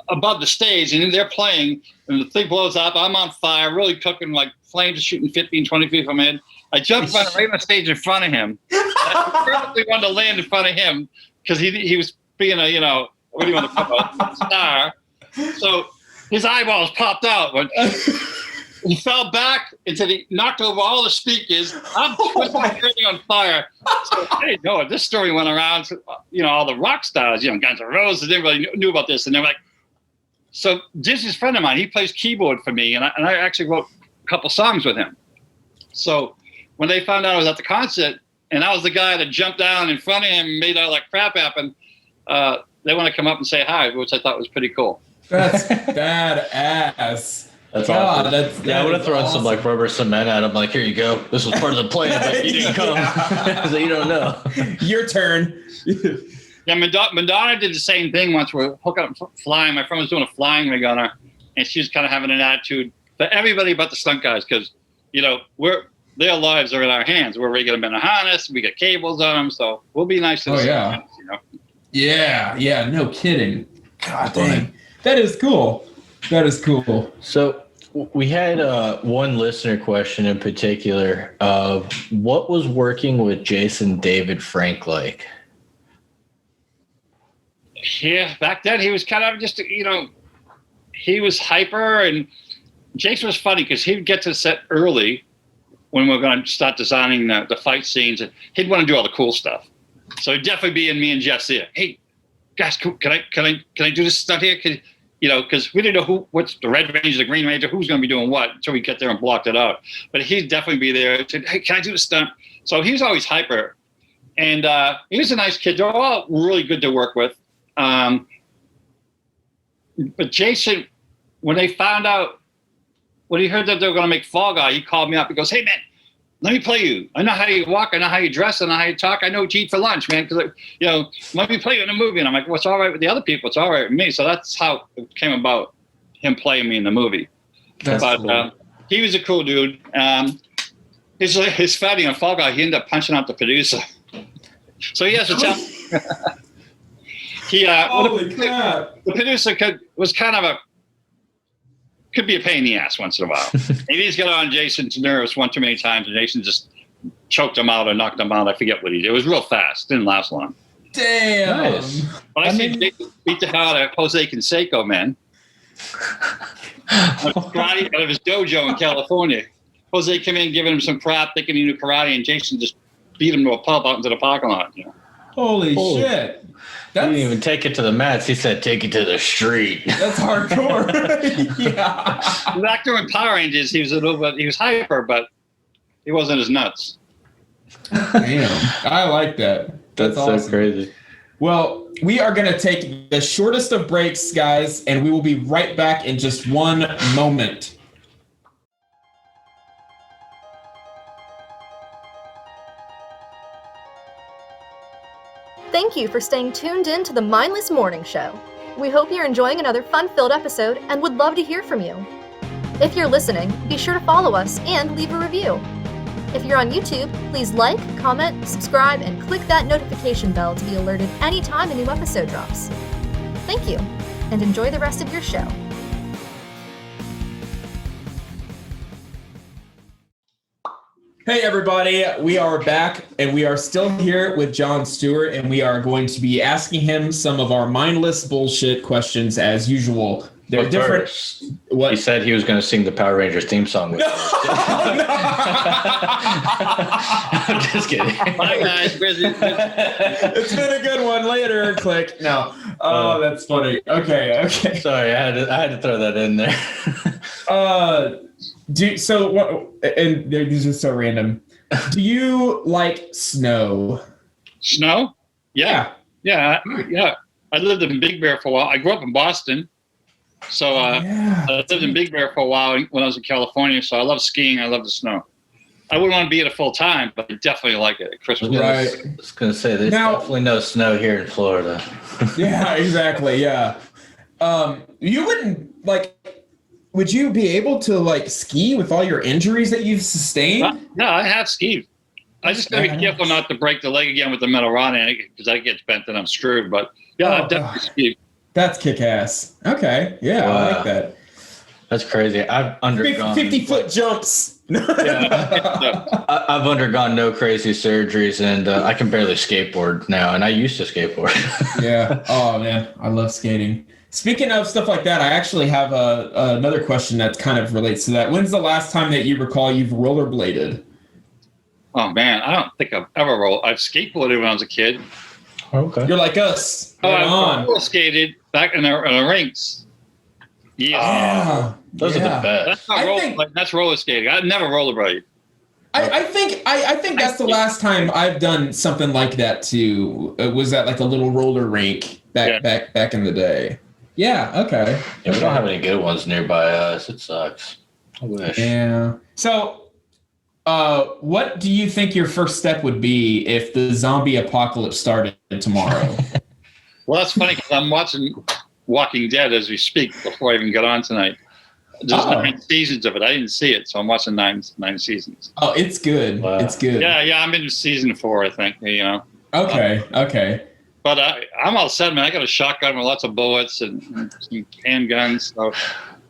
above the stage, and they're playing, and the thing blows up. I'm on fire, really cooking, like flames shooting 15, 20 feet from in. I jumped right on the stage in front of him. I perfectly wanted to land in front of him because he was being a, what do you want to call it, star. So his eyeballs popped out. But he fell back knocked over all the speakers. I'm twisting on fire. So I didn't know it. This story went around to, all the rock stars, Guns N' Roses, didn't really knew about this. And they were like, so Disney's friend of mine, he plays keyboard for me. And I actually wrote a couple songs with him. So when they found out I was at the concert and I was the guy that jumped down in front of him and made all that crap happen, they want to come up and say hi, which I thought was pretty cool. That's badass. That's God, awesome. I would have thrown some like rubber cement at him, like, here you go. This was part of the plan, but you didn't come. So you don't know. Your turn. Yeah, Madonna did the same thing once. We're hooking up flying. My friend was doing a flying rig on her, and she was kind of having an attitude for everybody but the stunt guys because, their lives are in our hands. We're rigging them in a harness. We got cables on them, so we'll be nice to the stunt guys, Yeah, no kidding. God dang. That is cool. So we had one listener question in particular of what was working with Jason David Frank like? Yeah, back then he was kind of just, he was hyper, and Jason was funny because he'd get to the set early when we were going to start designing the fight scenes, and he'd want to do all the cool stuff. So he'd definitely be in me and Jeff's ear. Hey, guys, can I do this stunt here? Because we didn't know what's the Red Ranger, the Green Ranger, who's going to be doing what until we get there and blocked it out. But he'd definitely be there. Said, hey, can I do the stunt? So he was always hyper. And he was a nice kid. They're all really good to work with. But Jason, when he heard that they were going to make Fall Guy, he called me up. He goes, hey, man, let me play you. I know how you walk. I know how you dress. I know how you talk. I know what you eat for lunch, man. Because, let me play you in a movie. And I'm like, what's all right with the other people? It's all right with me. So that's how it came about, him playing me in the movie. That's cool. He was a cool dude. His fighting on Fall Guy, he ended up punching out the producer. So he has to tell. Holy crap. The producer could be a pain in the ass once in a while. Maybe he's got on Jason's nerves one too many times, and Jason just choked him out or knocked him out. I forget what he did. It was real fast. Didn't last long. Damn. Nice. But I see Jason beat the hell out of Jose Canseco, man. Karate out of his dojo in California. Jose came in giving him some crap, thinking he knew karate, and Jason just beat him to a pulp out into the parking lot. Holy shit. He didn't even take it to the mats. He said, take it to the street. That's hardcore. Yeah. The actor in Power Rangers, he was hyper, but he wasn't as nuts. Damn. I like that. That's awesome. So crazy. Well, we are going to take the shortest of breaks, guys, and we will be right back in just one moment. Thank you for staying tuned in to the Mindless Morning Show. We hope you're enjoying another fun-filled episode and would love to hear from you. If you're listening, be sure to follow us and leave a review. If you're on YouTube, please like, comment, subscribe, and click that notification bell to be alerted anytime a new episode drops. Thank you, and enjoy the rest of your show. Hey everybody, we are back and we are still here with Jon Stewart, and we are going to be asking him some of our mindless bullshit questions as usual. They're different. What? He said he was going to sing the Power Rangers theme song with us. I'm just kidding. Bye, guys. Busy. It's been a good one. Later. Click. No. Oh, that's funny. Okay. Sorry, I had to throw that in there. These are so random. Do you like snow? Snow? Yeah. I lived in Big Bear for a while. I grew up in Boston. So I lived in Big Bear for a while when I was in California. So I love skiing. I love the snow. I wouldn't want to be at it full time, but I definitely like it at Christmas. Right. I was going to say, there's definitely no snow here in Florida. Yeah, exactly. Yeah. You wouldn't would you be able to ski with all your injuries that you've sustained? No, I have skied. I just gotta be careful not to break the leg again with the metal rod in it because that gets bent and I'm screwed. But I've definitely skied. That's kick-ass. Okay. Yeah, wow. I like that. That's crazy. I've undergone 50-foot jumps. I've undergone no crazy surgeries, and I can barely skateboard now, and I used to skateboard. Yeah. Oh, man. I love skating. Speaking of stuff like that, I actually have another question that kind of relates to that. When's the last time that you recall you've rollerbladed? Oh, man. I don't think I've ever rolled. I've skateboarded when I was a kid. Okay. You're like us. I roller skated back in the rinks. Yeah. Those are the best. That's roller skating. I've never rollerbladed. I think that's the last time I've done something like that too. It was at a little roller rink back in the day. Yeah. Okay. Yeah, we don't have any good ones nearby us. It sucks. I wish. Yeah. So, what do you think your first step would be if the zombie apocalypse started tomorrow? Well, that's funny because I'm watching Walking Dead as we speak before I even got on tonight. There's 9 seasons of it. I didn't see it, so I'm watching 9 seasons. Oh, it's good. Wow. It's good. Yeah. I'm in season 4, I think. Okay. But I'm all set, man. I got a shotgun with lots of bullets and some handguns. So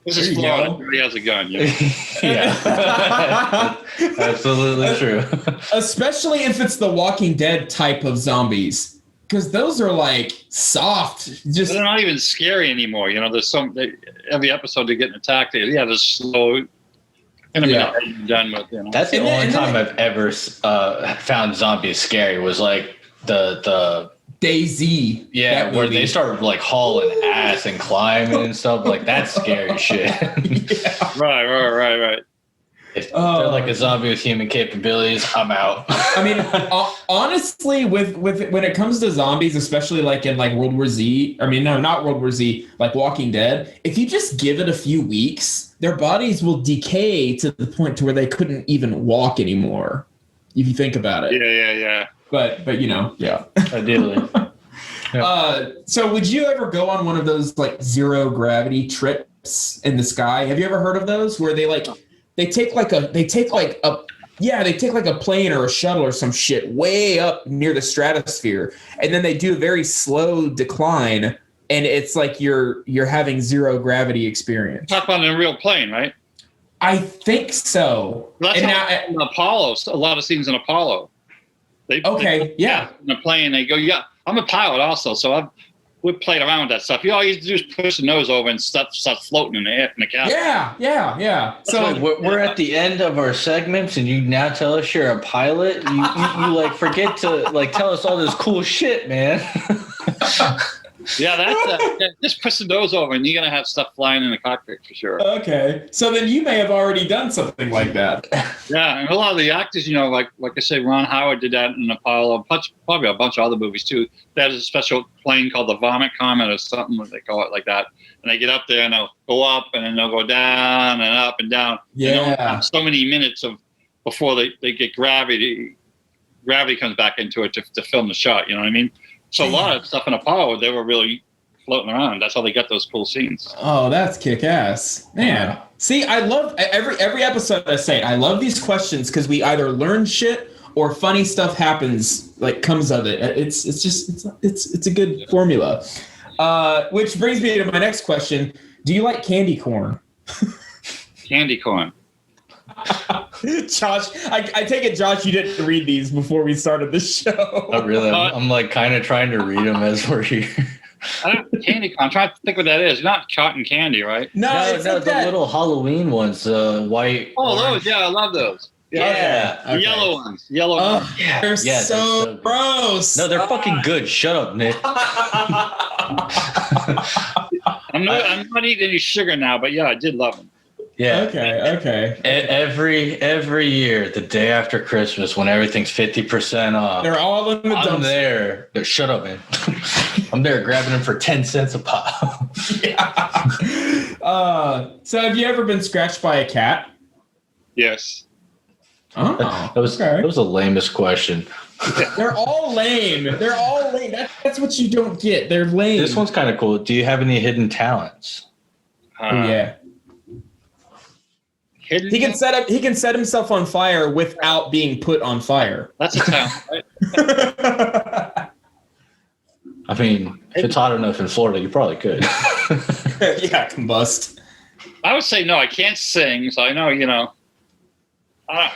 this is Florida. Everybody has a gun. Yeah. Absolutely true. Especially if it's the Walking Dead type of zombies. Because those are soft. They're not even scary anymore. There's every episode they're getting attacked. Yeah, they're slow. And you're done with. That's the only time I've ever found zombies scary was the DayZ. Yeah, where they start hauling ass and climbing and stuff. That's scary shit. Yeah. Right. If they're a zombie with human capabilities, I'm out. I mean, honestly, with when it comes to zombies, especially in World War Z, I mean, no, not World War Z, Walking Dead, if you just give it a few weeks, their bodies will decay to the point to where they couldn't even walk anymore, if you think about it. Yeah. But yeah. Ideally. Yeah. So would you ever go on one of those zero gravity trips in the sky? Have you ever heard of those where they take a plane or a shuttle or some shit way up near the stratosphere, and then they do a very slow decline, and it's you're having zero gravity experience. Talk about a real plane, right? I think so. Well, that's in Apollo. A lot of scenes in Apollo. They in the plane. They go, yeah. I'm a pilot also, so we played around with that stuff. All you have to do is push the nose over and stuff starts floating in the air in the cabin. Yeah. So we're at the end of our segments, and you now tell us you're a pilot. You forget to tell us all this cool shit, man. Yeah, that's just push the nose over, and you're gonna have stuff flying in the cockpit for sure. Okay, so then you may have already done something like that. Yeah, and a lot of the actors, like I say, Ron Howard did that in Apollo, probably a bunch of other movies too. There's a special plane called the Vomit Comet or something, what they call it like that. And they get up there and they'll go up and then they'll go down and up and down. Yeah. And so many minutes before they get gravity comes back into it to film the shot. You know what I mean? So a lot of stuff in Apollo, they were really floating around. That's how they got those cool scenes. Oh, that's kick-ass. Man. See, I love every episode I say, I love these questions because we either learn shit or funny stuff happens, comes of it. It's a good formula. Which brings me to my next question. Do you like candy corn? Candy corn. Josh, I take it, Josh, you didn't read these before we started the show. Not really. I'm kind of trying to read them as we're here. Candy. I'm trying to think what that is. Not cotton candy, right? No, it's the little Halloween ones, white. Oh, those. Yeah, I love those. Yeah. Okay. The yellow ones. Yellow ones. Oh, they're so good. gross. No, they're fucking good. Shut up, Nick. I'm not eating any sugar now, but yeah, I did love them. Yeah. Okay. Every year, the day after Christmas, when everything's 50% off, They're all in the dumpster. I'm there. Shut up, man. I'm there grabbing them for 10 cents a pop. Yeah. So have you ever been scratched by a cat? Yes. Oh, that was the lamest question. They're all lame. That's what you don't get. They're lame. This one's kind of cool. Do you have any hidden talents? Oh, yeah. Hidden. He can set himself on fire without being put on fire. That's a talent, right? I mean, if it's hot enough in Florida, you probably could. Yeah, combust. I would say no. I can't sing, so I know But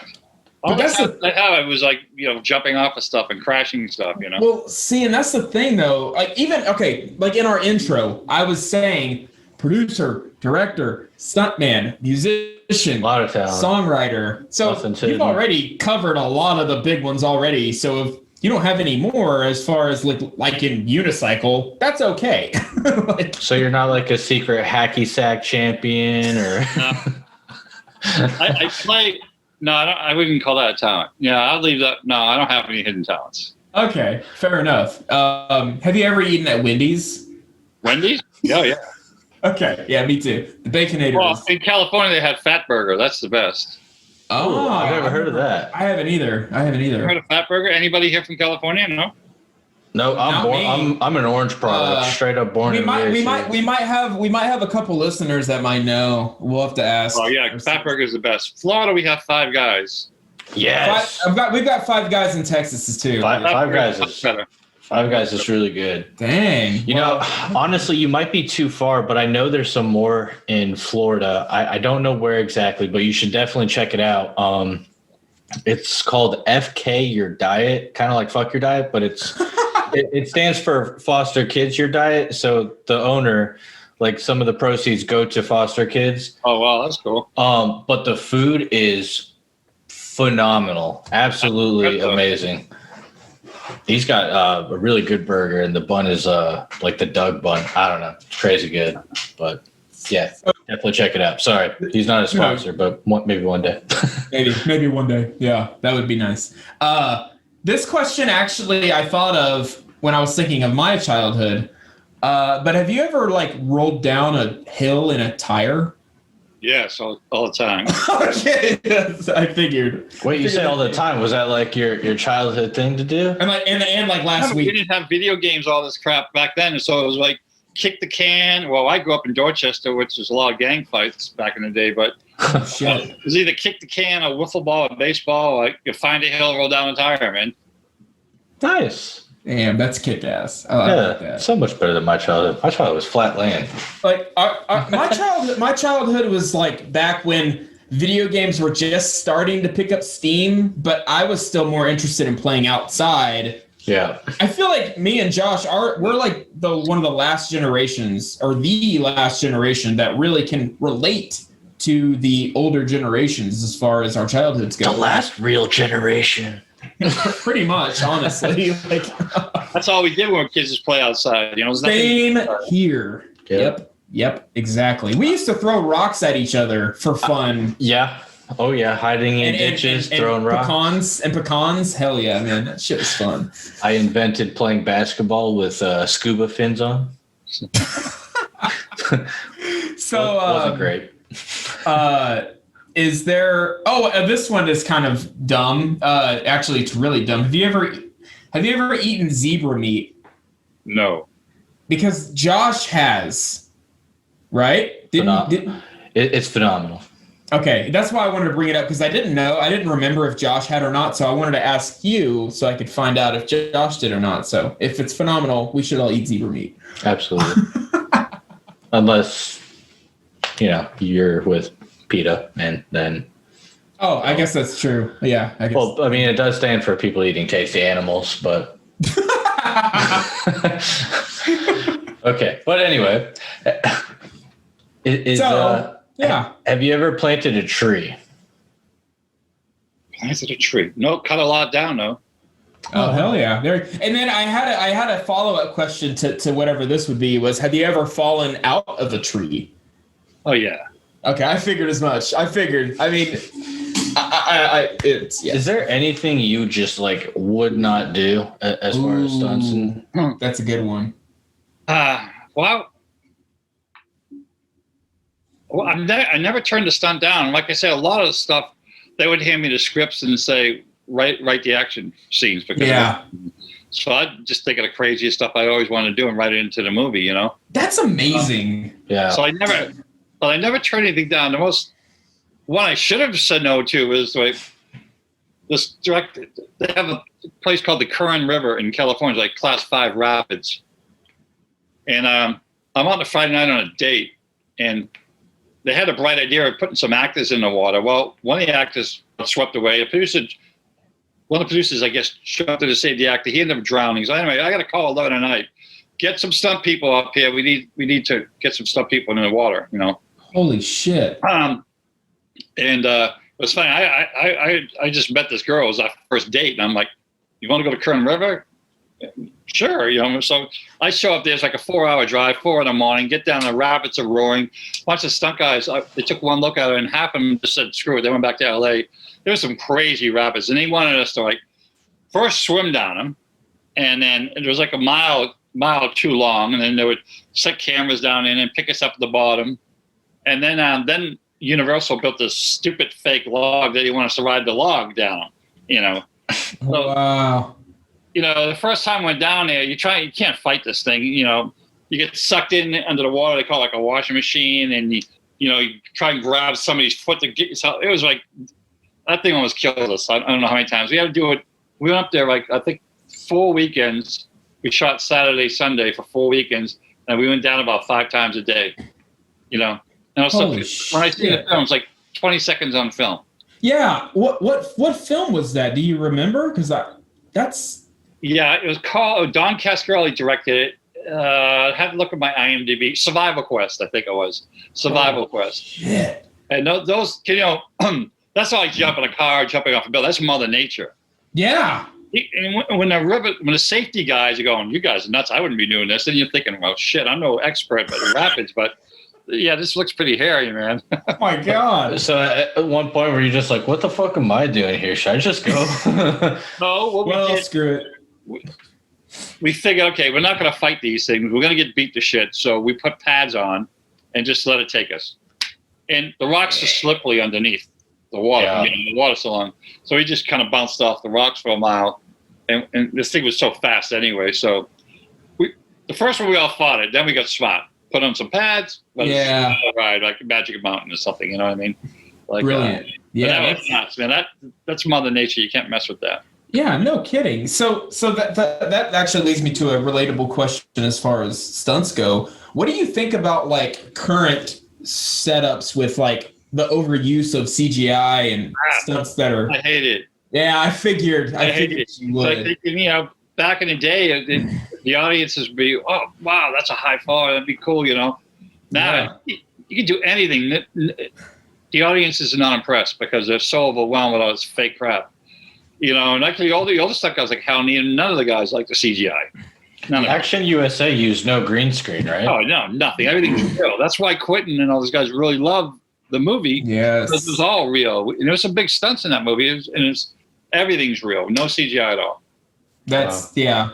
that's how I was like, jumping off of stuff and crashing stuff, Well, see, and that's the thing, though. Like like in our intro, I was saying producer, director, stuntman, musician, A lot of talent. songwriter. So you've already covered a lot of the big ones already. So if you don't have any more as far as like in unicycle, that's okay. So you're not like a secret hacky sack champion or? I play. No, I wouldn't call that a talent. Yeah, I'll leave that. No, I don't have any hidden talents. Okay, fair enough. Have you ever eaten at Wendy's? Wendy's? Oh, yeah. Okay, yeah, me too. The Baconator. Well, in California, they had Fat Burger. That's the best. Oh, I've never heard of that. I haven't either. Heard of Fat Burger? Anybody here from California? No. No, I'm an Orange product, straight up born. We might have a couple listeners that might know. We'll have to ask. Oh yeah, Fat Burger is the best. Florida, we have Five Guys. Yes, we've got Five Guys in Texas too. Five Guys is better. Five Guys is really good. Dang. Honestly, you might be too far, but I know there's some more in Florida. I don't know where exactly, but you should definitely check it out. It's called FK Your Diet, kind of like Fuck Your Diet, but it stands for Foster Kids Your Diet. So the owner, like some of the proceeds go to foster kids. Oh, wow, that's cool. But the food is phenomenal. Absolutely amazing. He's got a really good burger, and the bun is like the Doug bun. I don't know. It's crazy good. But yeah, definitely check it out. Sorry, he's not a sponsor, but maybe one day. maybe one day. Yeah, that would be nice. This question actually I thought of when I was thinking of my childhood. But have you ever rolled down a hill in a tire? Yes, all the time. Okay, yes, I figured. Wait, you say all the time? Was that like your childhood thing to do? And last week, we didn't have video games, all this crap back then, so it was like kick the can. Well, I grew up in Dorchester, which was a lot of gang fights back in the day, but it was either kick the can, a wiffle ball, a baseball. Like you find a hill, roll down a tire, man. Nice. Damn, that's kick ass. I like that. So much better than my childhood. My childhood was flat land. My childhood was back when video games were just starting to pick up steam, but I was still more interested in playing outside. Yeah. I feel like me and Josh we're like one of the last generations, or the last generation that really can relate to the older generations as far as our childhoods go. The last real generation. Pretty much, honestly. That's all we did when we were kids, is play outside. Same here. Yep, exactly. We used to throw rocks at each other for fun. Yeah. Oh yeah, hiding in ditches, throwing rocks. Pecans. Hell yeah, man. That shit was fun. I invented playing basketball with scuba fins on. So wasn't great. Is there? This one is kind of dumb. Actually, it's really dumb. Have you ever eaten zebra meat? No. Because Josh has, right? It's phenomenal. Okay, that's why I wanted to bring it up, because I didn't know. I didn't remember if Josh had or not, so I wanted to ask you so I could find out if Josh did or not. So if it's phenomenal, we should all eat zebra meat. Absolutely. Unless, you're with PETA, and then... Oh, I guess that's true. Yeah, I guess. Well, I mean, it does stand for people eating tasty animals, but... Okay, but anyway... Yeah. Have you ever planted a tree? planted a tree. No, cut a lot down though. Oh hell yeah! And then I had a follow-up question to whatever this would be. Was, have you ever fallen out of a tree? Oh yeah. Okay, I figured as much. I mean, Is there anything you just like would not do as far as stunts? That's a good one. Well, I never turned a stunt down. Like I said, a lot of the stuff, they would hand me the scripts and say, write the action scenes. Because so I'd just think of the craziest stuff I always wanted to do and write it into the movie, you know? That's amazing. Yeah. So I never turned anything down. The most one I should have said no to is like this director. They have a place called the Curran River in California, like Class 5 rapids. And I'm on a Friday night on a date, and they had a bright idea of putting some actors in the water. Well, one of the actors swept away. One of the producers, I guess, showed up to save the actor. He ended up drowning. So anyway, I got a call 11 at night. Get some stunt people up here. We need to get some stunt people in the water, you know. Holy shit. And it was funny. I just met this girl. It was our first date, and I'm like, "You want to go to Curran River?" Sure, you know. So I show up there. It's like a 4-hour drive, 4 in the morning. Get down, the rapids are roaring. A bunch of stunt guys. They took one look at it, and half of them just said, "Screw it." They went back to L.A. There was some crazy rapids, and they wanted us to like first swim down them, and then it was like a mile too long, and then they would set cameras down in and pick us up at the bottom, and then Universal built this stupid fake log that they want us to ride the log down, you know. So, wow. You know, the first time I went down there, you can't fight this thing, you know. You get sucked in under the water. They call it like a washing machine, and you try and grab somebody's foot to get yourself. It was like that thing almost killed us. I don't know how many times we had to do it. We went up there like I think 4 weekends. We shot Saturday, Sunday for 4 weekends, and we went down about 5 times a day. You know, and when I see the film, it's like 20 seconds on film. Yeah. What film was that? Do you remember? Because that's. Yeah, it was called. Don Cascarelli directed it. I had to look at my IMDb. Survival Quest, I think it was. Survival Quest. Shit. And those, you know, that's not like jumping a car, jumping off a building. That's Mother Nature. Yeah. And when the safety guys are going, "You guys are nuts. I wouldn't be doing this." And you're thinking, "Well, shit, I'm no expert but rapids, but yeah, this looks pretty hairy, man." Oh my God. So at one point were you just like, "What the fuck am I doing here? Should I just go?" No. Screw it. We figured, okay, we're not going to fight these things. We're going to get beat to shit. So we put pads on and just let it take us. And the rocks are slippery underneath the water. Yeah. You know, the water's so long. So we just kind of bounced off the rocks for a mile. And this thing was so fast anyway. So the first one we all fought it. Then we got smart. Put on some pads. Ride like Magic Mountain or something. You know what I mean? Like, brilliant. Yeah. That was nuts, man. That's Mother Nature. You can't mess with that. Yeah, no kidding. So that actually leads me to a relatable question as far as stunts go. What do you think about like current setups with like the overuse of CGI and stunts that are? I hate it. Yeah, I figured you would. Like, you know, back in the day, the audiences would be, "Oh, wow, that's a high fall. That'd be cool," you know. Now you can do anything. The audiences are not impressed because they're so overwhelmed with all this fake crap. You know, and actually all the older stuff guys like Howley, and none of the guys like the CGI. Action U.S.A. used no green screen, right? Oh, no, nothing. Everything's real. That's why Quentin and all those guys really love the movie. Yes. This is all real. And there's some big stunts in that movie, everything's real. No CGI at all. That's, yeah.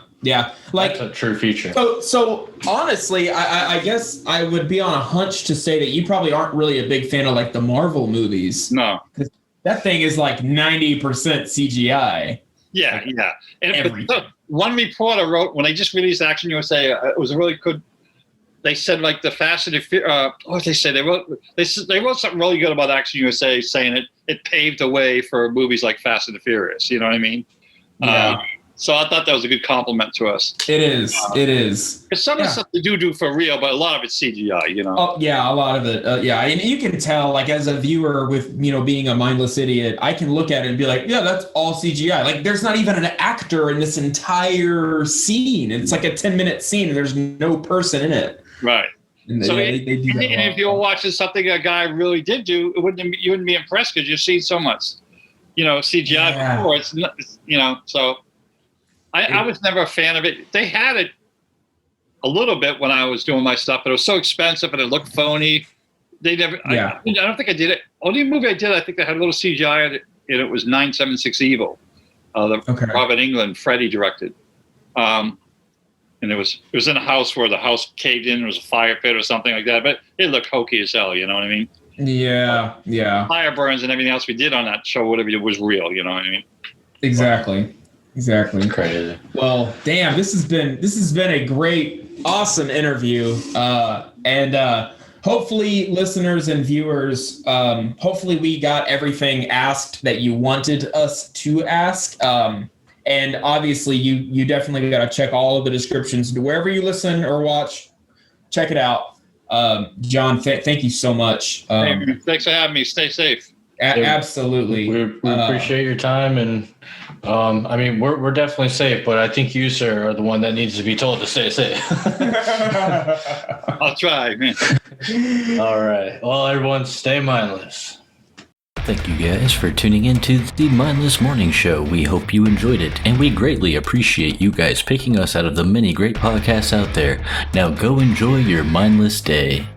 Like, that's a true feature. So honestly, I guess I would be on a hunch to say that you probably aren't really a big fan of like the Marvel movies. No. That thing is like 90% CGI. Yeah. And one reporter wrote, when they just released Action USA, it was a really good. They said like the Fast and the Furious. What did they say? They wrote something really good about Action USA, saying it paved the way for movies like Fast and the Furious. You know what I mean? Yeah. So I thought that was a good compliment to us. It is. Because some of the stuff they do for real, but a lot of it's CGI, you know? Oh, yeah, a lot of it. And you can tell, like, as a viewer with, you know, being a mindless idiot, I can look at it and be like, yeah, that's all CGI. Like, there's not even an actor in this entire scene. It's like a 10-minute scene, and there's no person in it. Right. And so they do that and if you were watching something a guy really did do, you wouldn't be impressed because you've seen so much. CGI Yeah. before. It's not, so I was never a fan of it. They had it a little bit when I was doing my stuff, but it was so expensive and it looked phony. They never. Yeah. I don't think I did it. Only movie I did, I think they had a little CGI in it. And it was 976 Evil. Robert Englund, Freddie directed. And it was in a house where the house caved in. There was a fire pit or something like that. But it looked hokey as hell. You know what I mean? Yeah. Fire burns and everything else we did on that show, whatever it was real. You know what I mean? Exactly. Crazy. Well, damn, this has been a great, awesome interview. And hopefully, listeners and viewers, hopefully we got everything asked that you wanted us to ask. And obviously, you definitely got to check all of the descriptions wherever you listen or watch. Check it out. John, thank you so much. Thanks for having me. Stay safe. Absolutely. We appreciate your time, and we're definitely safe, but I think you, sir, are the one that needs to be told to stay safe. I'll try, man. All right. Well, everyone, stay mindless. Thank you guys for tuning in to the Mindless Morning Show. We hope you enjoyed it, and we greatly appreciate you guys picking us out of the many great podcasts out there. Now go enjoy your mindless day.